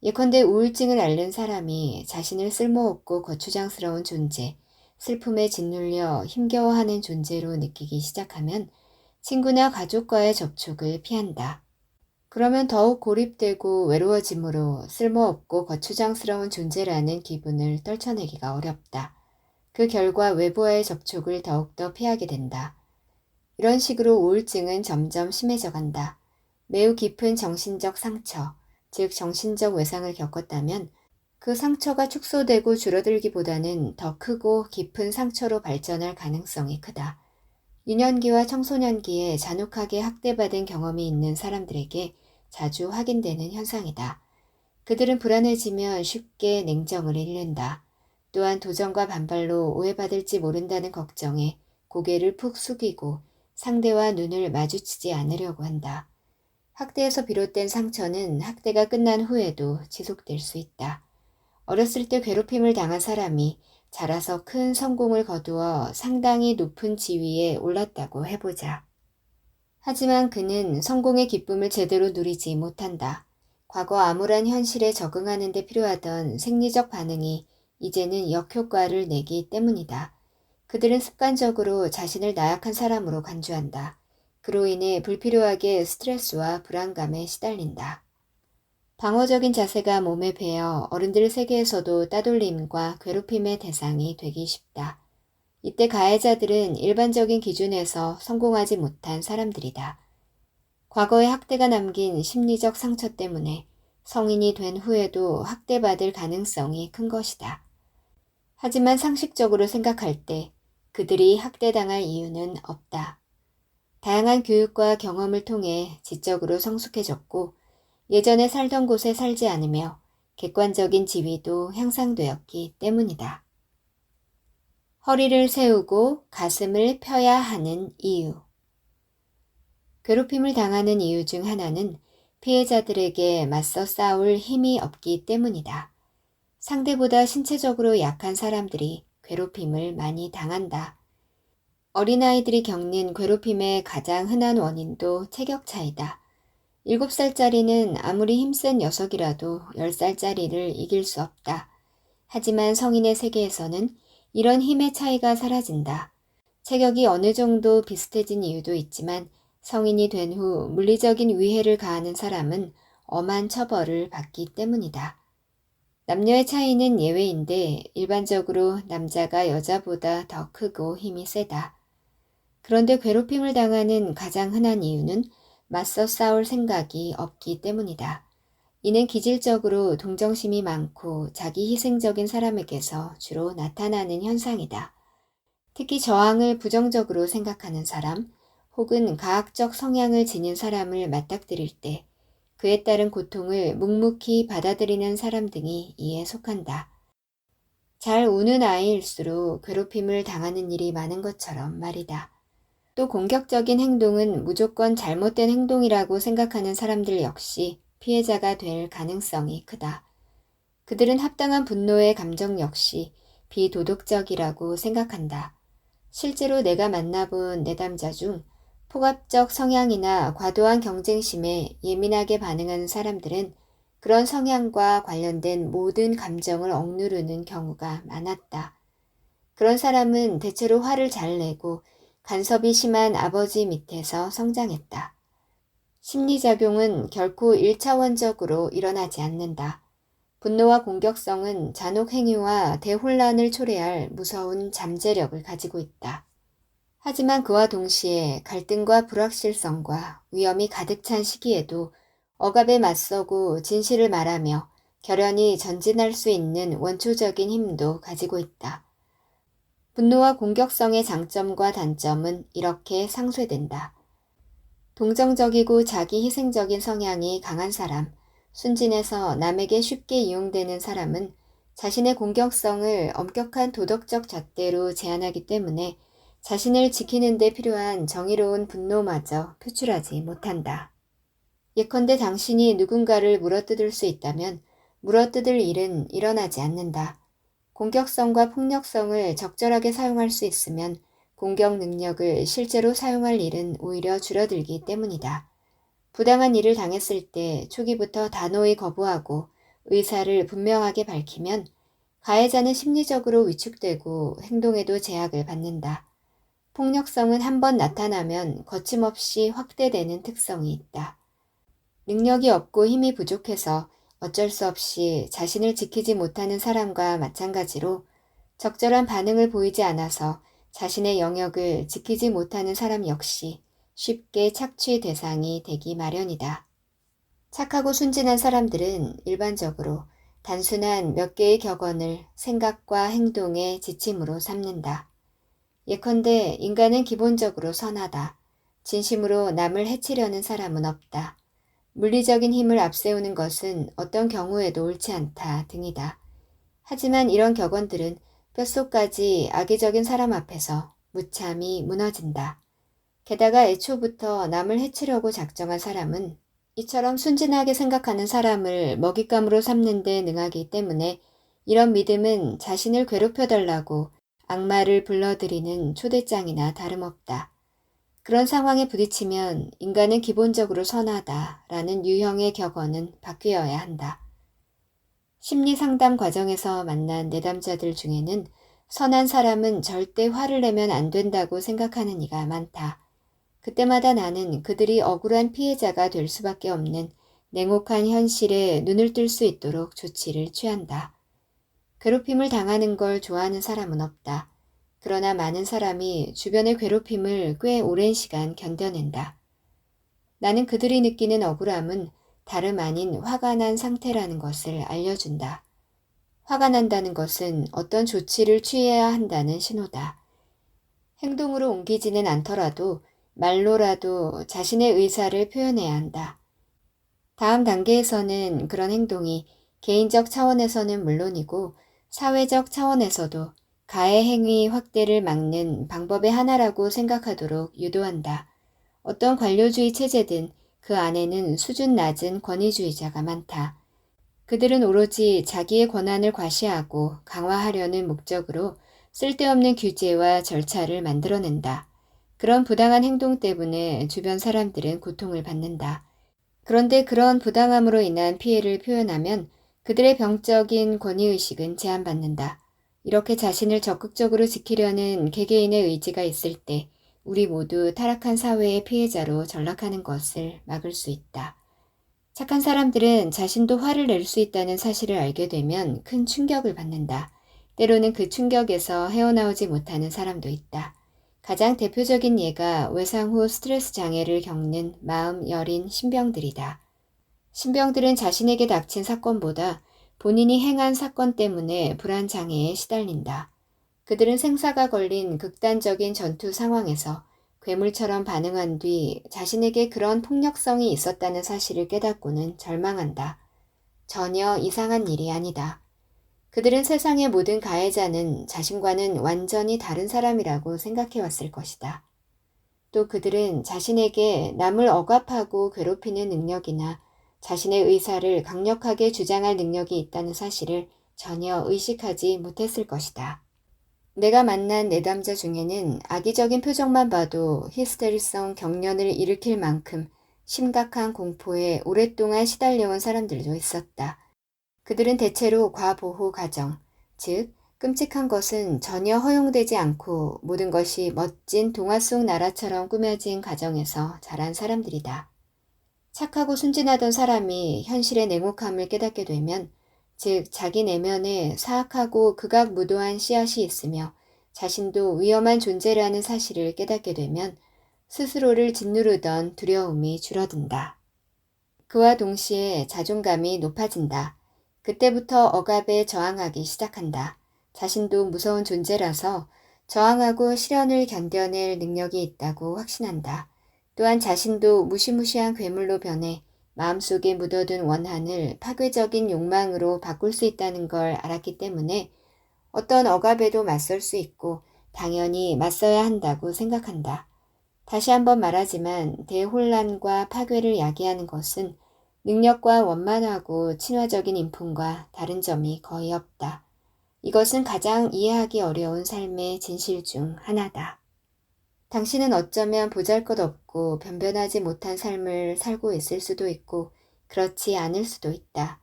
예컨대 우울증을 앓는 사람이 자신을 쓸모없고 거추장스러운 존재, 슬픔에 짓눌려 힘겨워하는 존재로 느끼기 시작하면 친구나 가족과의 접촉을 피한다. 그러면 더욱 고립되고 외로워지므로 쓸모없고 거추장스러운 존재라는 기분을 떨쳐내기가 어렵다. 그 결과 외부와의 접촉을 더욱더 피하게 된다. 이런 식으로 우울증은 점점 심해져 간다. 매우 깊은 정신적 상처, 즉 정신적 외상을 겪었다면 그 상처가 축소되고 줄어들기보다는 더 크고 깊은 상처로 발전할 가능성이 크다. 유년기와 청소년기에 잔혹하게 학대받은 경험이 있는 사람들에게 자주 확인되는 현상이다. 그들은 불안해지면 쉽게 냉정을 잃는다. 또한 도전과 반발로 오해받을지 모른다는 걱정에 고개를 푹 숙이고 상대와 눈을 마주치지 않으려고 한다. 학대에서 비롯된 상처는 학대가 끝난 후에도 지속될 수 있다. 어렸을 때 괴롭힘을 당한 사람이 자라서 큰 성공을 거두어 상당히 높은 지위에 올랐다고 해보자. 하지만 그는 성공의 기쁨을 제대로 누리지 못한다. 과거 암울한 현실에 적응하는 데 필요하던 생리적 반응이 이제는 역효과를 내기 때문이다. 그들은 습관적으로 자신을 나약한 사람으로 간주한다. 그로 인해 불필요하게 스트레스와 불안감에 시달린다. 방어적인 자세가 몸에 배어 어른들 세계에서도 따돌림과 괴롭힘의 대상이 되기 쉽다. 이때 가해자들은 일반적인 기준에서 성공하지 못한 사람들이다. 과거의 학대가 남긴 심리적 상처 때문에 성인이 된 후에도 학대받을 가능성이 큰 것이다. 하지만 상식적으로 생각할 때 그들이 학대당할 이유는 없다. 다양한 교육과 경험을 통해 지적으로 성숙해졌고 예전에 살던 곳에 살지 않으며 객관적인 지위도 향상되었기 때문이다. 허리를 세우고 가슴을 펴야 하는 이유. 괴롭힘을 당하는 이유 중 하나는 피해자들에게 맞서 싸울 힘이 없기 때문이다. 상대보다 신체적으로 약한 사람들이 괴롭힘을 많이 당한다. 어린아이들이 겪는 괴롭힘의 가장 흔한 원인도 체격 차이다. 7살짜리는 아무리 힘센 녀석이라도 10살짜리를 이길 수 없다. 하지만 성인의 세계에서는 이런 힘의 차이가 사라진다. 체격이 어느 정도 비슷해진 이유도 있지만 성인이 된 후 물리적인 위해를 가하는 사람은 엄한 처벌을 받기 때문이다. 남녀의 차이는 예외인데 일반적으로 남자가 여자보다 더 크고 힘이 세다. 그런데 괴롭힘을 당하는 가장 흔한 이유는 맞서 싸울 생각이 없기 때문이다. 이는 기질적으로 동정심이 많고 자기 희생적인 사람에게서 주로 나타나는 현상이다. 특히 저항을 부정적으로 생각하는 사람 혹은 가학적 성향을 지닌 사람을 맞닥뜨릴 때 그에 따른 고통을 묵묵히 받아들이는 사람 등이 이에 속한다. 잘 우는 아이일수록 괴롭힘을 당하는 일이 많은 것처럼 말이다. 또 공격적인 행동은 무조건 잘못된 행동이라고 생각하는 사람들 역시 피해자가 될 가능성이 크다. 그들은 합당한 분노의 감정 역시 비도덕적이라고 생각한다. 실제로 내가 만나본 내담자 중 폭압적 성향이나 과도한 경쟁심에 예민하게 반응하는 사람들은 그런 성향과 관련된 모든 감정을 억누르는 경우가 많았다. 그런 사람은 대체로 화를 잘 내고 간섭이 심한 아버지 밑에서 성장했다. 심리작용은 결코 1차원적으로 일어나지 않는다. 분노와 공격성은 잔혹 행위와 대혼란을 초래할 무서운 잠재력을 가지고 있다. 하지만 그와 동시에 갈등과 불확실성과 위험이 가득 찬 시기에도 억압에 맞서고 진실을 말하며 결연히 전진할 수 있는 원초적인 힘도 가지고 있다. 분노와 공격성의 장점과 단점은 이렇게 상쇄된다. 동정적이고 자기 희생적인 성향이 강한 사람, 순진해서 남에게 쉽게 이용되는 사람은 자신의 공격성을 엄격한 도덕적 잣대로 제한하기 때문에 자신을 지키는 데 필요한 정의로운 분노마저 표출하지 못한다. 예컨대 당신이 누군가를 물어뜯을 수 있다면 물어뜯을 일은 일어나지 않는다. 공격성과 폭력성을 적절하게 사용할 수 있으면 공격 능력을 실제로 사용할 일은 오히려 줄어들기 때문이다. 부당한 일을 당했을 때 초기부터 단호히 거부하고 의사를 분명하게 밝히면 가해자는 심리적으로 위축되고 행동에도 제약을 받는다. 폭력성은 한번 나타나면 거침없이 확대되는 특성이 있다. 능력이 없고 힘이 부족해서 어쩔 수 없이 자신을 지키지 못하는 사람과 마찬가지로 적절한 반응을 보이지 않아서 자신의 영역을 지키지 못하는 사람 역시 쉽게 착취 대상이 되기 마련이다. 착하고 순진한 사람들은 일반적으로 단순한 몇 개의 격언을 생각과 행동의 지침으로 삼는다. 예컨대 인간은 기본적으로 선하다. 진심으로 남을 해치려는 사람은 없다. 물리적인 힘을 앞세우는 것은 어떤 경우에도 옳지 않다 등이다. 하지만 이런 격언들은 뼛속까지 악의적인 사람 앞에서 무참히 무너진다. 게다가 애초부터 남을 해치려고 작정한 사람은 이처럼 순진하게 생각하는 사람을 먹잇감으로 삼는 데 능하기 때문에 이런 믿음은 자신을 괴롭혀달라고 악마를 불러들이는 초대장이나 다름없다. 그런 상황에 부딪히면 인간은 기본적으로 선하다라는 유형의 격언은 바뀌어야 한다. 심리 상담 과정에서 만난 내담자들 중에는 선한 사람은 절대 화를 내면 안 된다고 생각하는 이가 많다. 그때마다 나는 그들이 억울한 피해자가 될 수밖에 없는 냉혹한 현실에 눈을 뜰 수 있도록 조치를 취한다. 괴롭힘을 당하는 걸 좋아하는 사람은 없다. 그러나 많은 사람이 주변의 괴롭힘을 꽤 오랜 시간 견뎌낸다. 나는 그들이 느끼는 억울함은 다름 아닌 화가 난 상태라는 것을 알려준다. 화가 난다는 것은 어떤 조치를 취해야 한다는 신호다. 행동으로 옮기지는 않더라도 말로라도 자신의 의사를 표현해야 한다. 다음 단계에서는 그런 행동이 개인적 차원에서는 물론이고 사회적 차원에서도 가해 행위 확대를 막는 방법의 하나라고 생각하도록 유도한다. 어떤 관료주의 체제든 그 안에는 수준 낮은 권위주의자가 많다. 그들은 오로지 자기의 권한을 과시하고 강화하려는 목적으로 쓸데없는 규제와 절차를 만들어낸다. 그런 부당한 행동 때문에 주변 사람들은 고통을 받는다. 그런데 그런 부당함으로 인한 피해를 표현하면 그들의 병적인 권위의식은 제한받는다. 이렇게 자신을 적극적으로 지키려는 개개인의 의지가 있을 때 우리 모두 타락한 사회의 피해자로 전락하는 것을 막을 수 있다. 착한 사람들은 자신도 화를 낼 수 있다는 사실을 알게 되면 큰 충격을 받는다. 때로는 그 충격에서 헤어나오지 못하는 사람도 있다. 가장 대표적인 예가 외상 후 스트레스 장애를 겪는 마음 여린 신병들이다. 신병들은 자신에게 닥친 사건보다 본인이 행한 사건 때문에 불안 장애에 시달린다. 그들은 생사가 걸린 극단적인 전투 상황에서 괴물처럼 반응한 뒤 자신에게 그런 폭력성이 있었다는 사실을 깨닫고는 절망한다. 전혀 이상한 일이 아니다. 그들은 세상의 모든 가해자는 자신과는 완전히 다른 사람이라고 생각해왔을 것이다. 또 그들은 자신에게 남을 억압하고 괴롭히는 능력이나 자신의 의사를 강력하게 주장할 능력이 있다는 사실을 전혀 의식하지 못했을 것이다. 내가 만난 내담자 중에는 악의적인 표정만 봐도 히스테리성 경련을 일으킬 만큼 심각한 공포에 오랫동안 시달려온 사람들도 있었다. 그들은 대체로 과보호 가정, 즉 끔찍한 것은 전혀 허용되지 않고 모든 것이 멋진 동화 속 나라처럼 꾸며진 가정에서 자란 사람들이다. 착하고 순진하던 사람이 현실의 냉혹함을 깨닫게 되면, 즉 자기 내면에 사악하고 극악무도한 씨앗이 있으며 자신도 위험한 존재라는 사실을 깨닫게 되면 스스로를 짓누르던 두려움이 줄어든다. 그와 동시에 자존감이 높아진다. 그때부터 억압에 저항하기 시작한다. 자신도 무서운 존재라서 저항하고 시련을 견뎌낼 능력이 있다고 확신한다. 또한 자신도 무시무시한 괴물로 변해 마음속에 묻어둔 원한을 파괴적인 욕망으로 바꿀 수 있다는 걸 알았기 때문에 어떤 억압에도 맞설 수 있고 당연히 맞서야 한다고 생각한다. 다시 한번 말하지만 대혼란과 파괴를 야기하는 것은 능력과 원만하고 친화적인 인품과 다른 점이 거의 없다. 이것은 가장 이해하기 어려운 삶의 진실 중 하나다. 당신은 어쩌면 보잘것없고 변변하지 못한 삶을 살고 있을 수도 있고 그렇지 않을 수도 있다.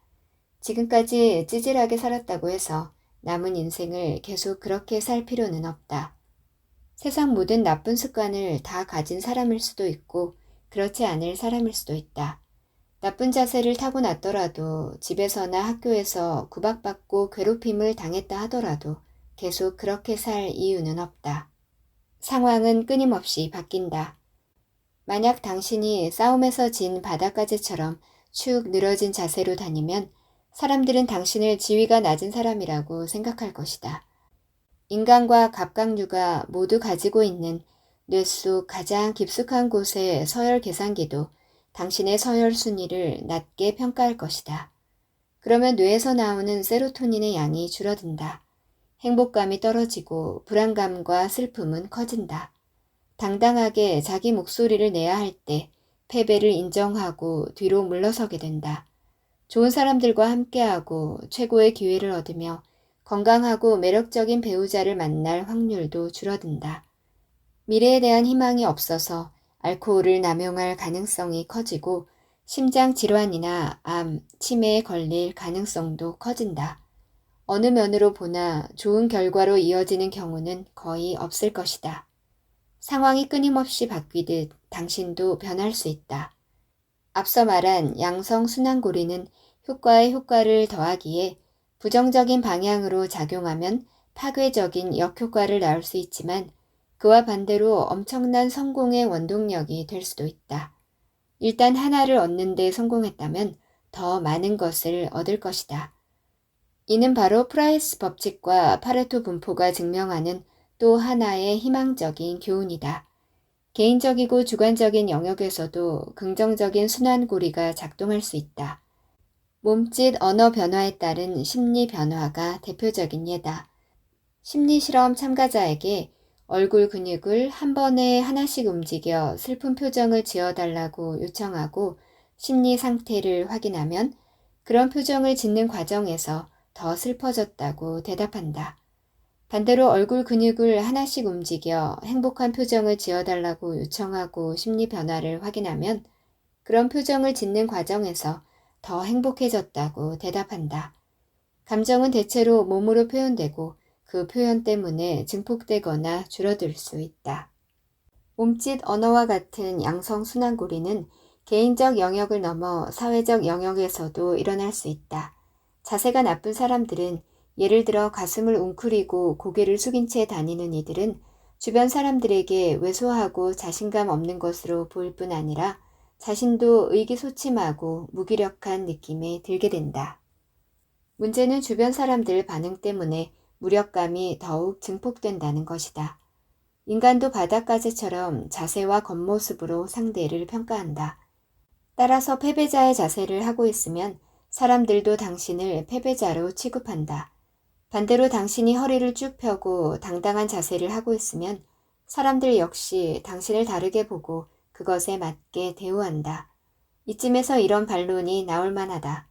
지금까지 찌질하게 살았다고 해서 남은 인생을 계속 그렇게 살 필요는 없다. 세상 모든 나쁜 습관을 다 가진 사람일 수도 있고 그렇지 않을 사람일 수도 있다. 나쁜 자세를 타고났더라도 집에서나 학교에서 구박받고 괴롭힘을 당했다 하더라도 계속 그렇게 살 이유는 없다. 상황은 끊임없이 바뀐다. 만약 당신이 싸움에서 진 바닷가재처럼 축 늘어진 자세로 다니면 사람들은 당신을 지위가 낮은 사람이라고 생각할 것이다. 인간과 갑각류가 모두 가지고 있는 뇌 속 가장 깊숙한 곳의 서열 계산기도 당신의 서열 순위를 낮게 평가할 것이다. 그러면 뇌에서 나오는 세로토닌의 양이 줄어든다. 행복감이 떨어지고 불안감과 슬픔은 커진다. 당당하게 자기 목소리를 내야 할 때 패배를 인정하고 뒤로 물러서게 된다. 좋은 사람들과 함께하고 최고의 기회를 얻으며 건강하고 매력적인 배우자를 만날 확률도 줄어든다. 미래에 대한 희망이 없어서 알코올을 남용할 가능성이 커지고 심장 질환이나 암, 치매에 걸릴 가능성도 커진다. 어느 면으로 보나 좋은 결과로 이어지는 경우는 거의 없을 것이다. 상황이 끊임없이 바뀌듯 당신도 변할 수 있다. 앞서 말한 양성순환고리는 효과에 효과를 더하기에 부정적인 방향으로 작용하면 파괴적인 역효과를 낳을 수 있지만 그와 반대로 엄청난 성공의 원동력이 될 수도 있다. 일단 하나를 얻는 데 성공했다면 더 많은 것을 얻을 것이다. 이는 바로 프라이스 법칙과 파레토 분포가 증명하는 또 하나의 희망적인 교훈이다. 개인적이고 주관적인 영역에서도 긍정적인 순환고리가 작동할 수 있다. 몸짓 언어 변화에 따른 심리 변화가 대표적인 예다. 심리실험 참가자에게 얼굴 근육을 한 번에 하나씩 움직여 슬픈 표정을 지어달라고 요청하고 심리 상태를 확인하면 그런 표정을 짓는 과정에서 더 슬퍼졌다고 대답한다. 반대로 얼굴 근육을 하나씩 움직여 행복한 표정을 지어달라고 요청하고 심리 변화를 확인하면 그런 표정을 짓는 과정에서 더 행복해졌다고 대답한다. 감정은 대체로 몸으로 표현되고 그 표현 때문에 증폭되거나 줄어들 수 있다. 몸짓 언어와 같은 양성순환고리는 개인적 영역을 넘어 사회적 영역에서도 일어날 수 있다. 자세가 나쁜 사람들은 예를 들어 가슴을 웅크리고 고개를 숙인 채 다니는 이들은 주변 사람들에게 왜소하고 자신감 없는 것으로 보일 뿐 아니라 자신도 의기소침하고 무기력한 느낌에 들게 된다. 문제는 주변 사람들 반응 때문에 무력감이 더욱 증폭된다는 것이다. 인간도 바닷가재처럼 자세와 겉모습으로 상대를 평가한다. 따라서 패배자의 자세를 하고 있으면 사람들도 당신을 패배자로 취급한다. 반대로 당신이 허리를 쭉 펴고 당당한 자세를 하고 있으면 사람들 역시 당신을 다르게 보고 그것에 맞게 대우한다. 이쯤에서 이런 반론이 나올 만하다.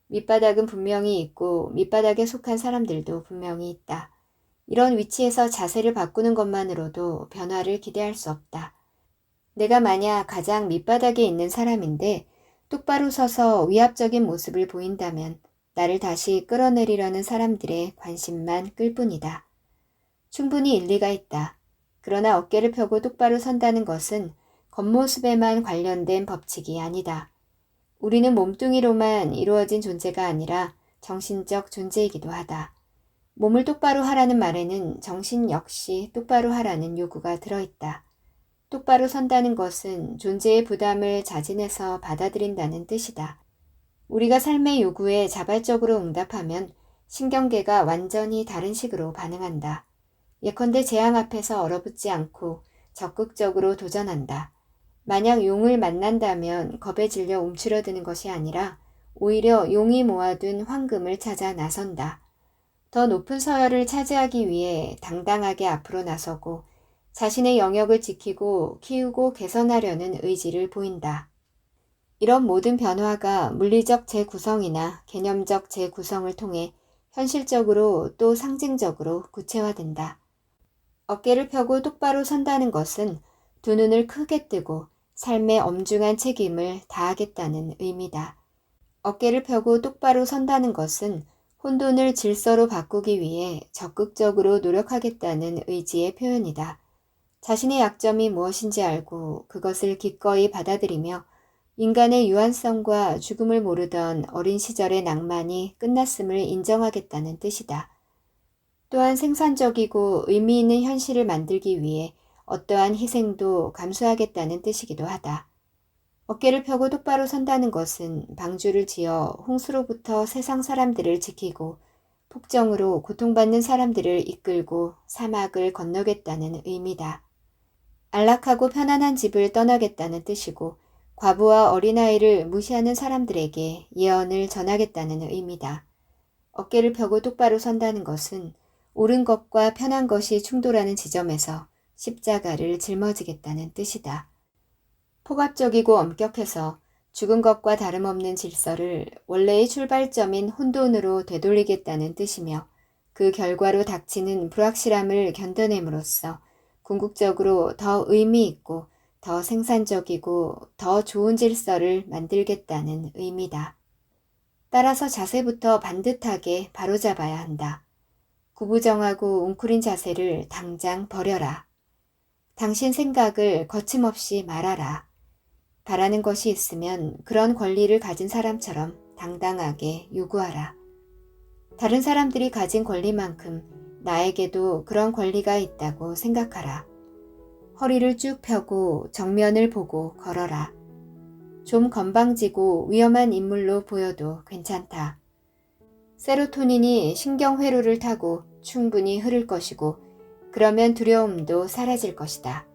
밑바닥은 분명히 있고 밑바닥에 속한 사람들도 분명히 있다. 이런 위치에서 자세를 바꾸는 것만으로도 변화를 기대할 수 없다. 내가 만약 가장 밑바닥에 있는 사람인데 똑바로 서서 위압적인 모습을 보인다면 나를 다시 끌어내리려는 사람들의 관심만 끌 뿐이다. 충분히 일리가 있다. 그러나 어깨를 펴고 똑바로 선다는 것은 겉모습에만 관련된 법칙이 아니다. 우리는 몸뚱이로만 이루어진 존재가 아니라 정신적 존재이기도 하다. 몸을 똑바로 하라는 말에는 정신 역시 똑바로 하라는 요구가 들어있다. 똑바로 선다는 것은 존재의 부담을 자진해서 받아들인다는 뜻이다. 우리가 삶의 요구에 자발적으로 응답하면 신경계가 완전히 다른 식으로 반응한다. 예컨대 재앙 앞에서 얼어붙지 않고 적극적으로 도전한다. 만약 용을 만난다면 겁에 질려 움츠러드는 것이 아니라 오히려 용이 모아둔 황금을 찾아 나선다. 더 높은 서열을 차지하기 위해 당당하게 앞으로 나서고 자신의 영역을 지키고 키우고 개선하려는 의지를 보인다. 이런 모든 변화가 물리적 재구성이나 개념적 재구성을 통해 현실적으로 또 상징적으로 구체화된다. 어깨를 펴고 똑바로 선다는 것은 두 눈을 크게 뜨고 삶의 엄중한 책임을 다하겠다는 의미다. 어깨를 펴고 똑바로 선다는 것은 혼돈을 질서로 바꾸기 위해 적극적으로 노력하겠다는 의지의 표현이다. 자신의 약점이 무엇인지 알고 그것을 기꺼이 받아들이며 인간의 유한성과 죽음을 모르던 어린 시절의 낭만이 끝났음을 인정하겠다는 뜻이다. 또한 생산적이고 의미 있는 현실을 만들기 위해 어떠한 희생도 감수하겠다는 뜻이기도 하다. 어깨를 펴고 똑바로 선다는 것은 방주를 지어 홍수로부터 세상 사람들을 지키고 폭정으로 고통받는 사람들을 이끌고 사막을 건너겠다는 의미다. 안락하고 편안한 집을 떠나겠다는 뜻이고 과부와 어린아이를 무시하는 사람들에게 예언을 전하겠다는 의미다. 어깨를 펴고 똑바로 선다는 것은 옳은 것과 편한 것이 충돌하는 지점에서 십자가를 짊어지겠다는 뜻이다. 폭압적이고 엄격해서 죽은 것과 다름없는 질서를 원래의 출발점인 혼돈으로 되돌리겠다는 뜻이며 그 결과로 닥치는 불확실함을 견뎌냄으로써 궁극적으로 더 의미 있고 더 생산적이고 더 좋은 질서를 만들겠다는 의미다. 따라서 자세부터 반듯하게 바로잡아야 한다. 구부정하고 웅크린 자세를 당장 버려라. 당신 생각을 거침없이 말하라. 바라는 것이 있으면 그런 권리를 가진 사람처럼 당당하게 요구하라. 다른 사람들이 가진 권리만큼 나에게도 그런 권리가 있다고 생각하라. 허리를 쭉 펴고 정면을 보고 걸어라. 좀 건방지고 위험한 인물로 보여도 괜찮다. 세로토닌이 신경회로를 타고 충분히 흐를 것이고 그러면 두려움도 사라질 것이다.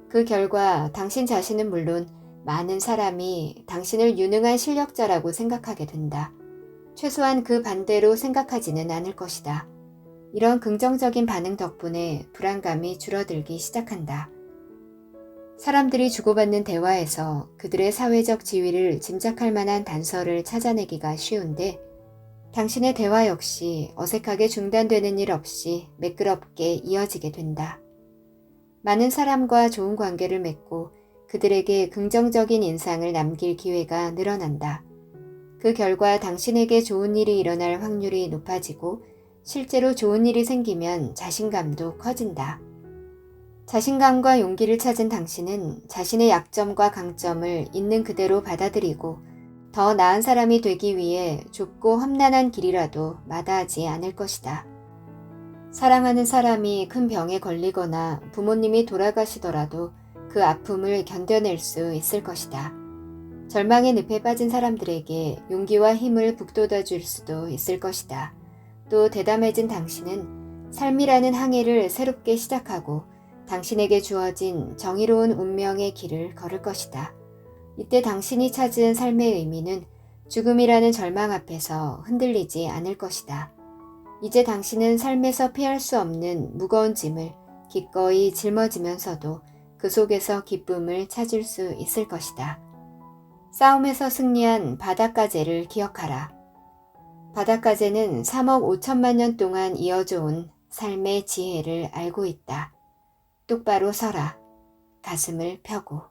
그 결과 당신 자신은 물론 많은 사람이 당신을 유능한 실력자라고 생각하게 된다. 최소한 그 반대로 생각하지는 않을 것이다. 이런 긍정적인 반응 덕분에 불안감이 줄어들기 시작한다. 사람들이 주고받는 대화에서 그들의 사회적 지위를 짐작할 만한 단서를 찾아내기가 쉬운데 당신의 대화 역시 어색하게 중단되는 일 없이 매끄럽게 이어지게 된다. 많은 사람과 좋은 관계를 맺고 그들에게 긍정적인 인상을 남길 기회가 늘어난다. 그 결과 당신에게 좋은 일이 일어날 확률이 높아지고 실제로 좋은 일이 생기면 자신감도 커진다. 자신감과 용기를 찾은 당신은 자신의 약점과 강점을 있는 그대로 받아들이고 더 나은 사람이 되기 위해 좁고 험난한 길이라도 마다하지 않을 것이다. 사랑하는 사람이 큰 병에 걸리거나 부모님이 돌아가시더라도 그 아픔을 견뎌낼 수 있을 것이다. 절망의 늪에 빠진 사람들에게 용기와 힘을 북돋아 줄 수도 있을 것이다. 또 대담해진 당신은 삶이라는 항해를 새롭게 시작하고 당신에게 주어진 정의로운 운명의 길을 걸을 것이다. 이때 당신이 찾은 삶의 의미는 죽음이라는 절망 앞에서 흔들리지 않을 것이다. 이제 당신은 삶에서 피할 수 없는 무거운 짐을 기꺼이 짊어지면서도 그 속에서 기쁨을 찾을 수 있을 것이다. 싸움에서 승리한 바닷가재를 기억하라. 바닷가재는 3억 5천만 년 동안 이어져 온 삶의 지혜를 알고 있다. 똑바로 서라. 가슴을 펴고.